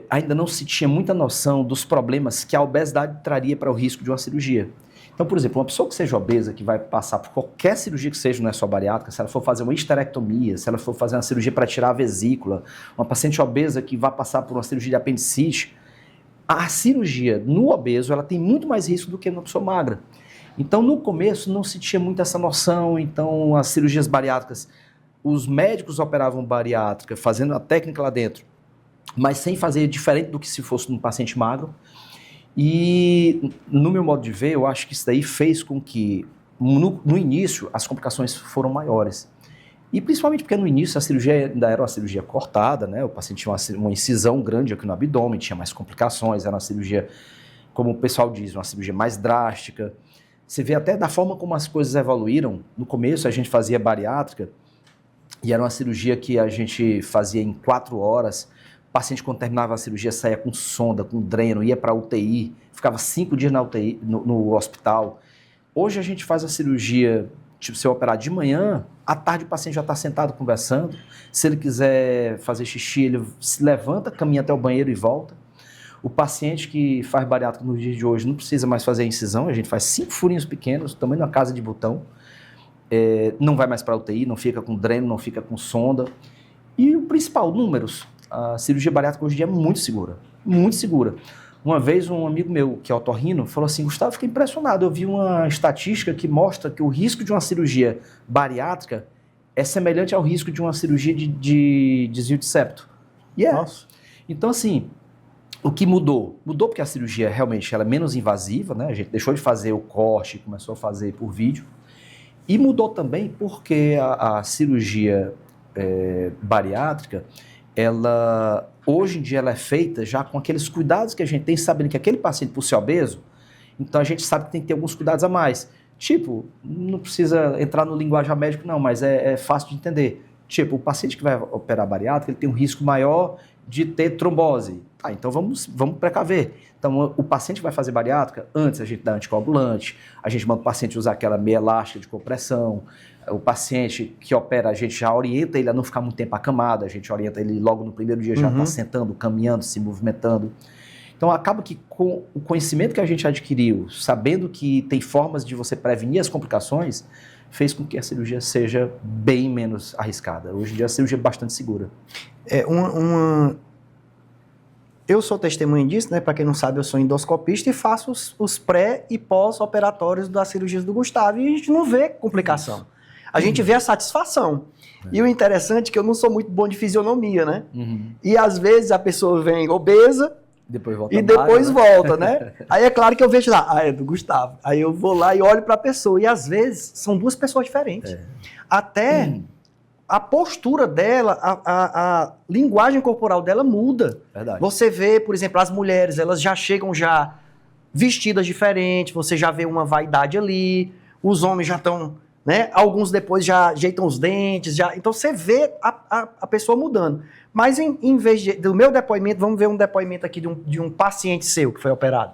ainda não se tinha muita noção dos problemas que a obesidade traria para o risco de uma cirurgia. Então, por exemplo, uma pessoa que seja obesa, que vai passar por qualquer cirurgia que seja, não é só bariátrica, se ela for fazer uma histerectomia, se ela for fazer uma cirurgia para tirar a vesícula, uma paciente obesa que vai passar por uma cirurgia de apendicite, a cirurgia no obeso ela tem muito mais risco do que numa pessoa magra. Então, no começo, não se tinha muito essa noção, então as cirurgias bariátricas, os médicos operavam bariátrica, fazendo a técnica lá dentro, mas sem fazer diferente do que se fosse num paciente magro. E, no meu modo de ver, eu acho que isso daí fez com que, no início, as complicações foram maiores. E principalmente porque no início a cirurgia ainda era uma cirurgia cortada, né? O paciente tinha uma incisão grande aqui no abdômen, tinha mais complicações, era uma cirurgia, como o pessoal diz, uma cirurgia mais drástica. Você vê até da forma como as coisas evoluíram. No começo a gente fazia bariátrica, e era uma cirurgia que a gente fazia em 4 horas. O paciente, quando terminava a cirurgia, saía com sonda, com dreno, ia para a UTI, ficava 5 dias na UTI, no hospital. Hoje a gente faz a cirurgia, tipo, se eu operar de manhã, À tarde o paciente já está sentado conversando. Se ele quiser fazer xixi, ele se levanta, caminha até o banheiro e volta. O paciente que faz bariátrica nos dias de hoje não precisa mais fazer a incisão, a gente faz 5 furinhos pequenos, tamanho de uma casa de botão. Não vai mais para a UTI, não fica com dreno, não fica com sonda. E o principal, números. A cirurgia bariátrica hoje em dia é muito segura, muito segura. Uma vez um amigo meu, que é otorrino, falou assim, Gustavo, fiquei impressionado, eu vi uma estatística que mostra que o risco de uma cirurgia bariátrica é semelhante ao risco de uma cirurgia de desvio de septo. E é. Nossa. Então, assim, o que mudou? Mudou porque a cirurgia realmente ela é menos invasiva, né? A gente deixou de fazer o corte, começou a fazer por vídeo. E mudou também porque a cirurgia bariátrica, ela, hoje em dia, ela é feita já com aqueles cuidados que a gente tem, sabendo que aquele paciente, por ser obeso, então a gente sabe que tem que ter alguns cuidados a mais. Tipo, não precisa entrar no linguajar médico, não, mas é fácil de entender. Tipo, o paciente que vai operar bariátrica, ele tem um risco maior de ter trombose. Ah, então vamos precaver. Então, o paciente que vai fazer bariátrica, antes a gente dá anticoagulante, a gente manda o paciente usar aquela meia elástica de compressão, o paciente que opera, a gente já orienta ele a não ficar muito tempo acamado, a gente orienta ele logo no primeiro dia já está sentando, caminhando, se movimentando. Então, acaba que com o conhecimento que a gente adquiriu, sabendo que tem formas de você prevenir as complicações, fez com que a cirurgia seja bem menos arriscada. Hoje em dia, a cirurgia é bastante segura. Eu sou testemunha disso, né? Para quem não sabe, eu sou endoscopista e faço os pré- e pós-operatórios das cirurgias do Gustavo e a gente não vê complicação. A gente vê a satisfação. E o interessante é que eu não sou muito bom de fisionomia, né? E às vezes a pessoa vem obesa Depois volta e depois volta, né? Aí é claro que eu vejo lá, é do Gustavo. Aí eu vou lá e olho para a pessoa. E às vezes são duas pessoas diferentes. Até a postura dela, a linguagem corporal dela muda. Verdade. Você vê, por exemplo, as mulheres, elas já chegam já vestidas diferentes, você já vê uma vaidade ali, os homens já estão, né? Alguns depois já ajeitam os dentes, já. Então você vê a pessoa mudando. Mas em vez do meu depoimento, vamos ver um depoimento aqui de um paciente seu que foi operado.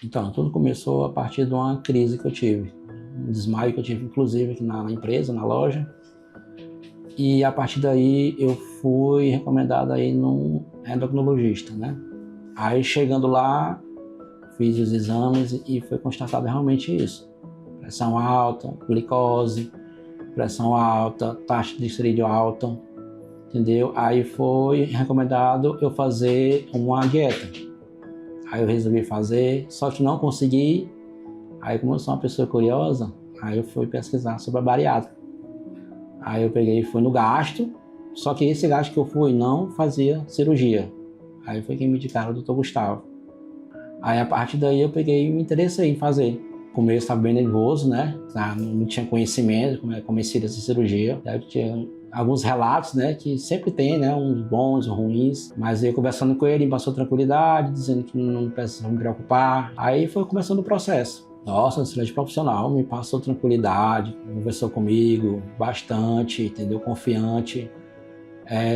Então, tudo começou a partir de uma crise que eu tive. Um desmaio que eu tive, inclusive, aqui na empresa, na loja. E a partir daí eu fui recomendado aí num endocrinologista, né? Aí chegando lá, fiz os exames e foi constatado realmente isso. Pressão alta, glicose, pressão alta, taxa de triglicerídeo alta, entendeu? Aí foi recomendado eu fazer uma dieta. Aí eu resolvi fazer, só que não consegui. Aí, como eu sou uma pessoa curiosa, aí eu fui pesquisar sobre a bariátrica. Aí eu peguei e fui no gastro, só que esse gastro que eu fui não fazia cirurgia. Aí foi quem me indicaram o Dr. Gustavo. Aí a partir daí eu peguei e me interessei em fazer. No começo estava bem nervoso, né? Não tinha conhecimento, como é que comecei essa cirurgia. Aí eu tinha alguns relatos, né? Que sempre tem, né? Uns bons, uns ruins. Mas aí conversando com ele, me passou tranquilidade, dizendo que não precisava me preocupar. Aí foi começando o processo. Nossa, um excelente profissional, me passou tranquilidade, conversou comigo bastante, entendeu? Confiante.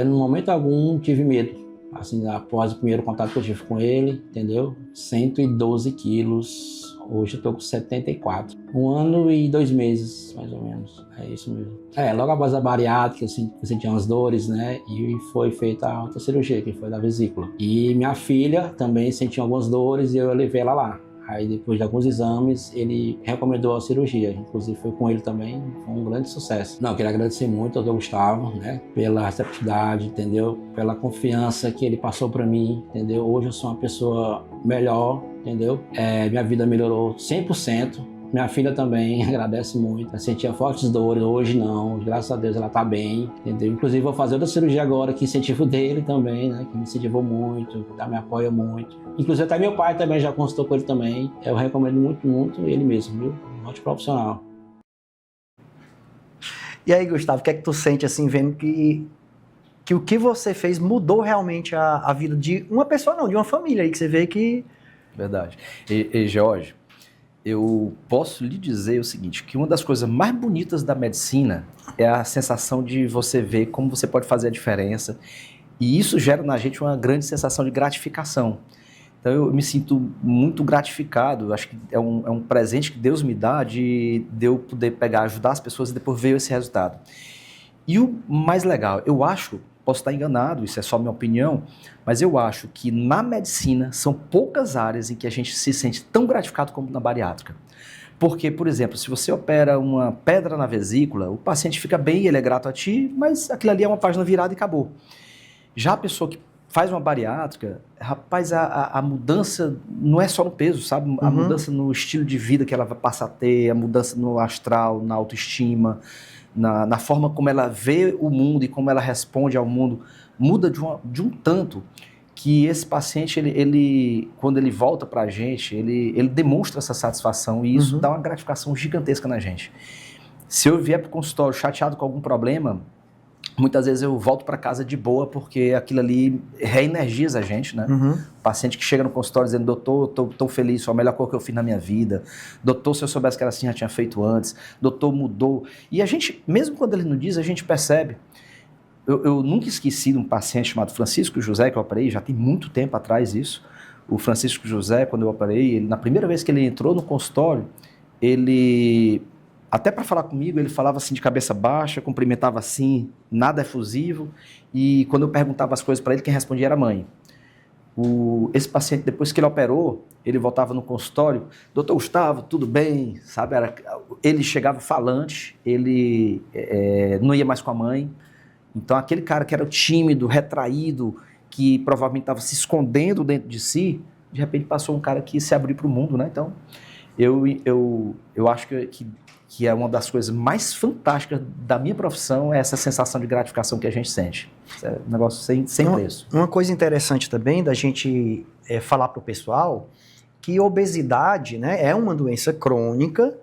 No momento algum tive medo, assim, após o primeiro contato que eu tive com ele, entendeu? 112 quilos, hoje eu tô com 74. 1 ano e 2 meses, mais ou menos, é isso mesmo. Logo após a bariátrica, assim, eu sentia umas dores, né? E foi feita a outra cirurgia, que foi da vesícula. E minha filha também sentia algumas dores e eu levei ela lá. Aí, depois de alguns exames, ele recomendou a cirurgia. Inclusive, foi com ele também, foi um grande sucesso. Não, eu queria agradecer muito ao Dr. Gustavo, né? Pela receptividade, entendeu? Pela confiança que ele passou para mim, entendeu? Hoje eu sou uma pessoa melhor, entendeu? Minha vida melhorou 100%. Minha filha também agradece muito. Eu sentia fortes dores, hoje não. Graças a Deus ela tá bem, entendeu? Inclusive vou fazer outra cirurgia agora, que incentivo dele também, né? Que me incentivou muito, me apoia muito. Inclusive até meu pai também já consultou com ele também. Eu recomendo muito, muito ele mesmo, viu? Um ótimo profissional. E aí, Gustavo, o que é que tu sente assim, vendo que o que você fez mudou realmente a vida de uma pessoa, não, de uma família aí, que você vê que... Verdade. E Jorge, eu posso lhe dizer o seguinte, que uma das coisas mais bonitas da medicina é a sensação de você ver como você pode fazer a diferença, e isso gera na gente uma grande sensação de gratificação. Então eu me sinto muito gratificado, acho que é um presente que Deus me dá de eu poder pegar, ajudar as pessoas e depois ver esse resultado. E o mais legal, eu acho, posso estar enganado, isso é só minha opinião, mas eu acho que na medicina são poucas áreas em que a gente se sente tão gratificado como na bariátrica. Porque, por exemplo, se você opera uma pedra na vesícula, o paciente fica bem, ele é grato a ti, mas aquilo ali é uma página virada e acabou. Já a pessoa que faz uma bariátrica, rapaz, a mudança não é só no peso, sabe? A mudança no estilo de vida que ela vai passar a ter, a mudança no astral, na autoestima, na forma como ela vê o mundo e como ela responde ao mundo, muda de um tanto que esse paciente, ele quando ele volta pra gente, ele demonstra essa satisfação e isso dá uma gratificação gigantesca na gente. Se eu vier pro consultório chateado com algum problema, muitas vezes eu volto para casa de boa, porque aquilo ali reenergiza a gente, né? O paciente que chega no consultório dizendo, doutor, tô tão feliz, foi a melhor coisa que eu fiz na minha vida. Doutor, se eu soubesse que era assim, já tinha feito antes. Doutor, mudou. E a gente, mesmo quando ele não diz, a gente percebe. Eu nunca esqueci de um paciente chamado Francisco José, que eu operei, já tem muito tempo atrás isso. O Francisco José, quando eu operei, na primeira vez que ele entrou no consultório, ele... Até para falar comigo, ele falava assim de cabeça baixa, cumprimentava assim, nada efusivo, e quando eu perguntava as coisas para ele, quem respondia era a mãe. Esse paciente, depois que ele operou, ele voltava no consultório, doutor Gustavo, tudo bem? Sabe, ele chegava falante, ele não ia mais com a mãe. Então aquele cara que era tímido, retraído, que provavelmente estava se escondendo dentro de si, de repente passou um cara que se abriu para o mundo, né? Então eu acho que é uma das coisas mais fantásticas da minha profissão, é essa sensação de gratificação que a gente sente. Isso é um negócio sem preço. Uma coisa interessante também da gente falar para o pessoal, que obesidade, né, é uma doença crônica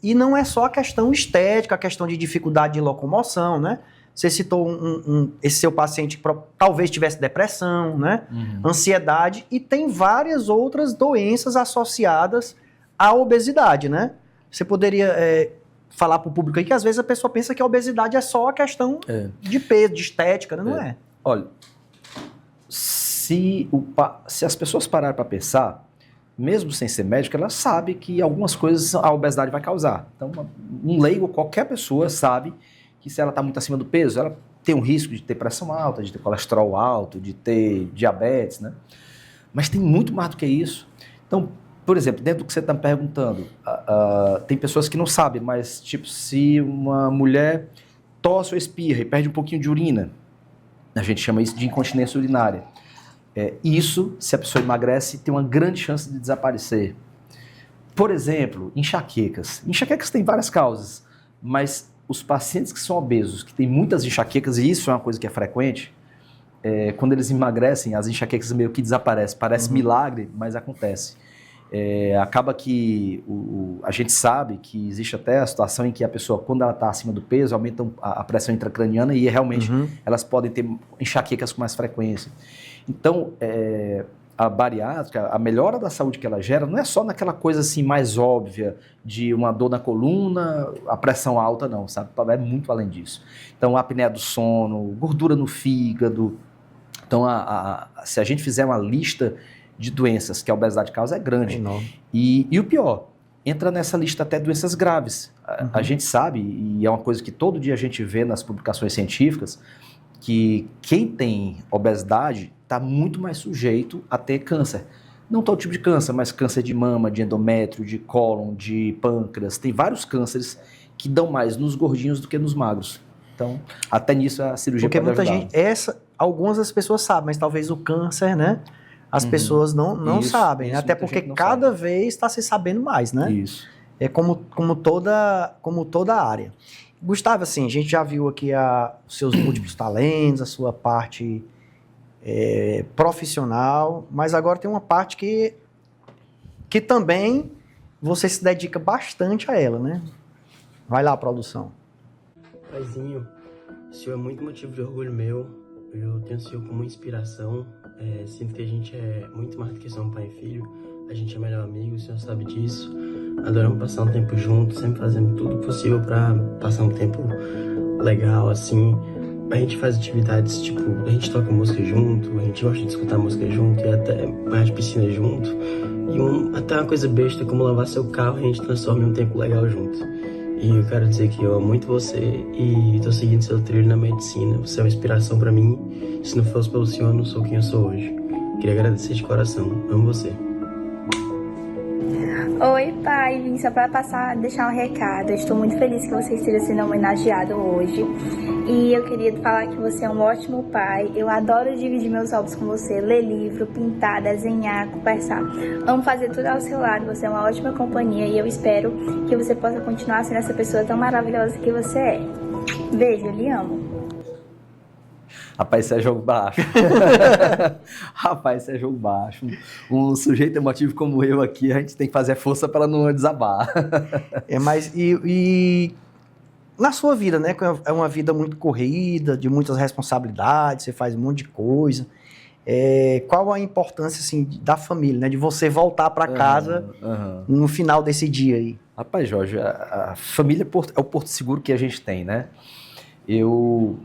e não é só a questão estética, a questão de dificuldade de locomoção, né? Você citou esse seu paciente que talvez tivesse depressão, né? Ansiedade, e tem várias outras doenças associadas à obesidade, né? Você poderia falar para o público aí que às vezes a pessoa pensa que a obesidade é só a questão de peso, de estética, né? Não é. Olha, se as pessoas pararem para pensar, mesmo sem ser médico, ela sabe que algumas coisas a obesidade vai causar. Então, um leigo, qualquer pessoa sabe que se ela está muito acima do peso, ela tem um risco de ter pressão alta, de ter colesterol alto, de ter diabetes, né? Mas tem muito mais do que isso. Então, por exemplo, dentro do que você está me perguntando, tem pessoas que não sabem, mas tipo, se uma mulher tosse ou espirra e perde um pouquinho de urina, a gente chama isso de incontinência urinária. Isso, se a pessoa emagrece, tem uma grande chance de desaparecer. Por exemplo, enxaquecas. Enxaquecas têm várias causas, mas os pacientes que são obesos, que têm muitas enxaquecas, e isso é uma coisa que é frequente, quando eles emagrecem, as enxaquecas meio que desaparecem. Parece milagre, mas acontece. Acaba que a gente sabe que existe até a situação em que a pessoa, quando ela está acima do peso, aumenta a pressão intracraniana e realmente elas podem ter enxaquecas com mais frequência. Então, a bariátrica, a melhora da saúde que ela gera não é só naquela coisa assim mais óbvia de uma dor na coluna, a pressão alta, não, sabe? É muito além disso. Então, a apneia do sono, gordura no fígado. Então, se a gente fizer uma lista de doenças que a obesidade causa, é grande. E o pior, entra nessa lista até doenças graves. A gente sabe, e é uma coisa que todo dia a gente vê nas publicações científicas, que quem tem obesidade está muito mais sujeito a ter câncer. Não todo tipo de câncer, mas câncer de mama, de endométrio, de cólon, de pâncreas. Tem vários cânceres que dão mais nos gordinhos do que nos magros. Então, até nisso a cirurgia pode ajudar. Porque muita gente, algumas das pessoas sabem, mas talvez o câncer, né? As pessoas não sabem, né? Até porque cada vez está se sabendo mais, né? Isso. É como toda área. Gustavo, assim, a gente já viu aqui os seus múltiplos talentos, a sua parte profissional, mas agora tem uma parte que também você se dedica bastante a ela, né? Vai lá, produção. Paizinho, o senhor é muito motivo de orgulho meu. Eu tenho o senhor como inspiração. Sinto que a gente é muito mais do que só um pai e filho. A gente é melhor amigo, o senhor sabe disso. Adoramos passar um tempo juntos, sempre fazendo tudo possível para passar um tempo legal, assim. a gente faz atividades, tipo, a gente toca música junto, a gente gosta de escutar música junto e até vai de piscina junto. E até uma coisa besta como lavar seu carro, a gente transforma em um tempo legal junto. E eu quero dizer que eu amo muito você e tô seguindo seu trilho na medicina. Você é uma inspiração pra mim. Se não fosse pelo senhor, eu não sou quem eu sou hoje. Queria agradecer de coração. Amo você. Oi, pai. Vim só para deixar um recado. Eu estou muito feliz que você esteja sendo homenageado hoje. E eu queria falar que você é um ótimo pai. Eu adoro dividir meus hobbies com você, ler livro, pintar, desenhar, conversar. Amo fazer tudo ao seu lado. Você é uma ótima companhia e eu espero que você possa continuar sendo essa pessoa tão maravilhosa que você é. Beijo, eu lhe amo. Rapaz, isso é jogo baixo. Rapaz, isso é jogo baixo. Um sujeito emotivo como eu aqui, a gente tem que fazer força para não desabar. Mas na sua vida, né? Que é uma vida muito corrida, de muitas responsabilidades, você faz um monte de coisa. Qual a importância, assim, da família, né? De você voltar para casa no final desse dia aí? Rapaz, Jorge, a família é o porto seguro que a gente tem, né? Eu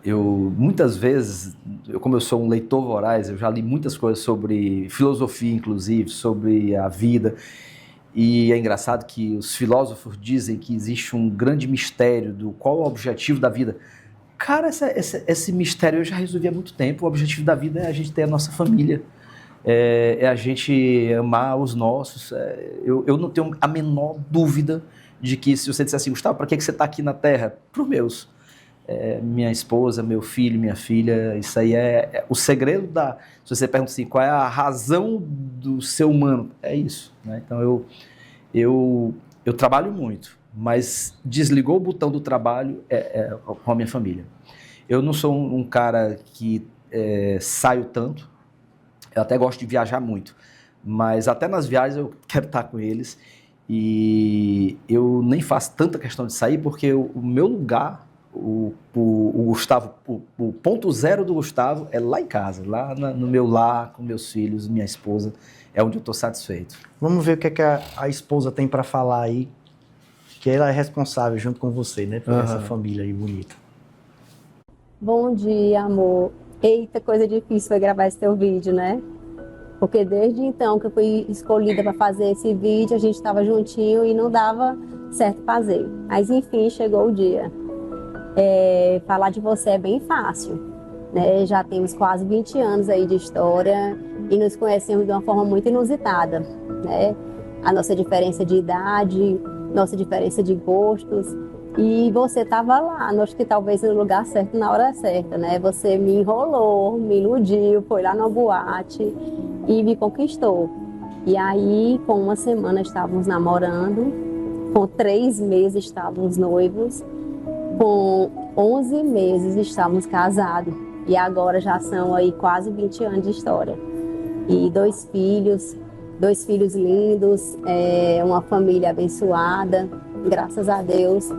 muitas vezes, como eu sou um leitor voraz, eu já li muitas coisas sobre filosofia, inclusive, sobre a vida. E é engraçado que os filósofos dizem que existe um grande mistério do qual é o objetivo da vida. Cara, esse mistério eu já resolvi há muito tempo. O objetivo da vida é a gente ter a nossa família, é a gente amar os nossos. Eu não tenho a menor dúvida de que se você disser assim, Gustavo, para que você está aqui na Terra? Para os meus. Minha esposa, meu filho, minha filha, isso aí é o segredo se você pergunta assim, qual é a razão do ser humano? É isso, né? Então eu trabalho muito, mas desligou o botão do trabalho com a minha família. Eu não sou um cara que saio tanto, eu até gosto de viajar muito, mas até nas viagens eu quero estar com eles e eu nem faço tanta questão de sair porque o meu lugar, o Gustavo, o ponto zero do Gustavo é lá em casa, lá no meu lar, com meus filhos, minha esposa, é onde eu estou satisfeito. Vamos ver o que a esposa tem para falar aí, que ela é responsável junto com você, né, por essa família aí bonita. Bom dia, amor. Eita, coisa difícil foi gravar esse teu vídeo, né? Porque desde então que eu fui escolhida para fazer esse vídeo, a gente estava juntinho e não dava certo fazer. Mas enfim, chegou o dia. Falar de você é bem fácil, né? Já temos quase 20 anos aí de história e nos conhecemos de uma forma muito inusitada, né? A nossa diferença de idade, nossa diferença de gostos, e você estava lá, acho que talvez no lugar certo, na hora certa, né? Você me enrolou, me iludiu, foi lá na boate e me conquistou. E aí, com uma semana estávamos namorando, com 3 meses estávamos noivos, com 11 meses estávamos casados e agora já são aí quase 20 anos de história. E 2 filhos lindos, uma família abençoada, graças a Deus.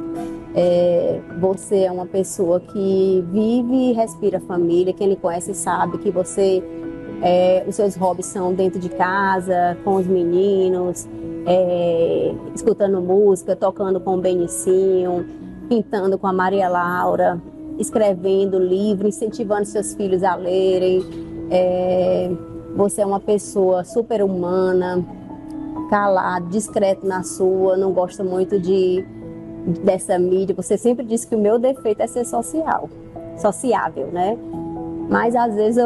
Você é uma pessoa que vive e respira família, quem lhe conhece sabe que os seus hobbies são dentro de casa, com os meninos, escutando música, tocando com o Benicinho, pintando com a Maria Laura, escrevendo livro, incentivando seus filhos a lerem. Você é uma pessoa super humana, calado, discreto na sua, não gosta muito dessa mídia. Você sempre diz que o meu defeito é ser sociável, né? Mas às vezes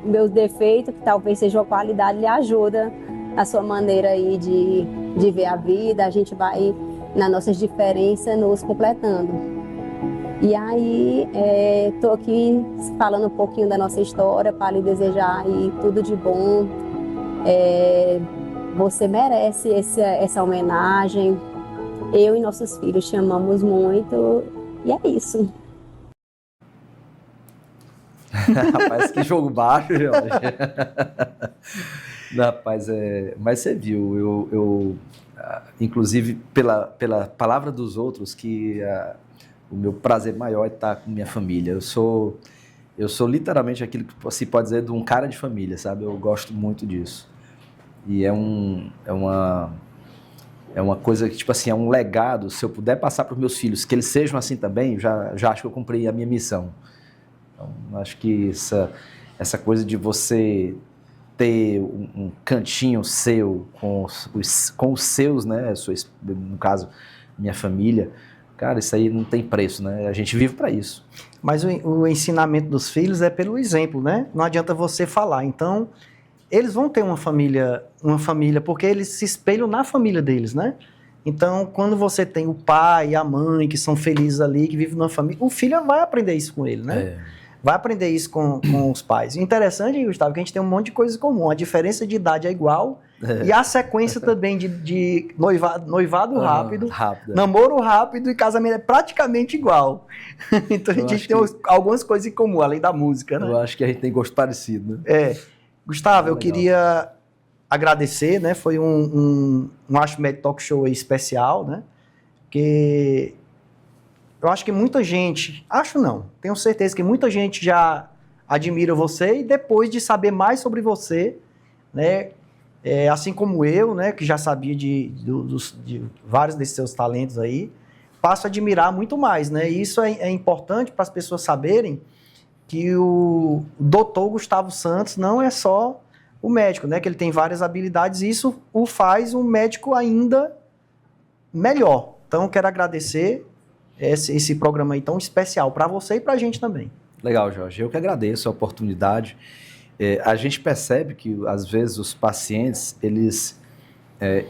meus defeitos, que talvez seja uma qualidade, lhe ajuda a sua maneira aí de ver a vida. A gente vai nas nossas diferenças nos completando. E aí, estou aqui falando um pouquinho da nossa história para lhe desejar aí tudo de bom. Você merece essa homenagem. Eu e nossos filhos te amamos muito e é isso. Rapaz, que jogo baixo, Jorge. Rapaz, mas você viu, inclusive pela palavra dos outros, que o meu prazer maior é estar com minha família. Eu sou literalmente aquilo que se pode dizer de um cara de família, sabe? Eu gosto muito disso. E é É uma coisa que, tipo assim, é um legado. Se eu puder passar para os meus filhos que eles sejam assim também, já acho que eu cumpri a minha missão. Então, acho que essa coisa de você ter um cantinho seu com os seus, né? No caso, minha família, cara, isso aí não tem preço, né? A gente vive para isso. Mas o ensinamento dos filhos é pelo exemplo, né? Não adianta você falar. Então, eles vão ter uma família, porque eles se espelham na família deles, né? Então, quando você tem o pai e a mãe que são felizes ali, que vivem numa família, o filho vai aprender isso com ele, né? Vai aprender isso com os pais. Interessante, Gustavo, que a gente tem um monte de coisas em comum. A diferença de idade é igual e a sequência também de noivado rápido, namoro rápido e casamento é praticamente igual. Então a gente tem algumas coisas em comum, além da música, né? Eu acho que a gente tem gosto parecido, né? Gustavo, eu queria agradecer, né? Foi um Archimedes Talk Show aí especial, né? Porque eu acho que muita gente, tenho certeza que muita gente já admira você e depois de saber mais sobre você, né? Assim como eu, né? Que já sabia de vários desses seus talentos aí, passo a admirar muito mais, né? E isso é importante para as pessoas saberem que o Dr. Gustavo Santos não é só o médico, né? Que ele tem várias habilidades e isso o faz um médico ainda melhor. Então, eu quero agradecer esse programa aí tão especial para você e para a gente também. Legal, Jorge. Eu que agradeço a oportunidade. A gente percebe que, às vezes, os pacientes, eles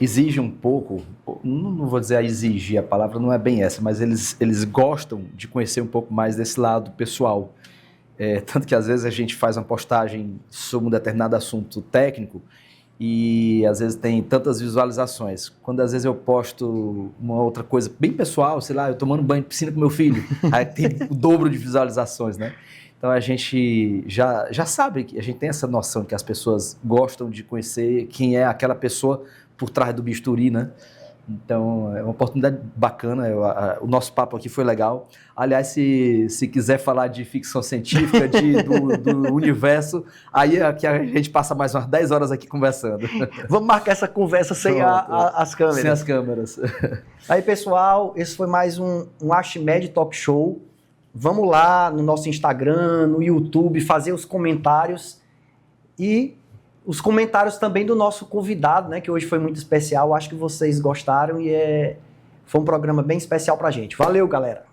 exigem um pouco, não vou dizer a exigir, a palavra não é bem essa, mas eles gostam de conhecer um pouco mais desse lado pessoal. Tanto que, às vezes, a gente faz uma postagem sobre um determinado assunto técnico e, às vezes, tem tantas visualizações. Quando, às vezes, eu posto uma outra coisa bem pessoal, sei lá, eu tomando banho de piscina com meu filho, aí tem o dobro de visualizações, né? Então, a gente já sabe, a gente tem essa noção que as pessoas gostam de conhecer quem é aquela pessoa por trás do bisturi, né? Então, é uma oportunidade bacana, o nosso papo aqui foi legal. Aliás, se quiser falar de ficção científica, do universo, aí aqui a gente passa mais umas 10 horas aqui conversando. Vamos marcar essa conversa sem as câmeras. Sem as câmeras. Aí, pessoal, esse foi mais um Archimedes Talk Show. Vamos lá no nosso Instagram, no YouTube, fazer os comentários e os comentários também do nosso convidado, né, que hoje foi muito especial. Acho que vocês gostaram e foi um programa bem especial pra gente. Valeu, galera!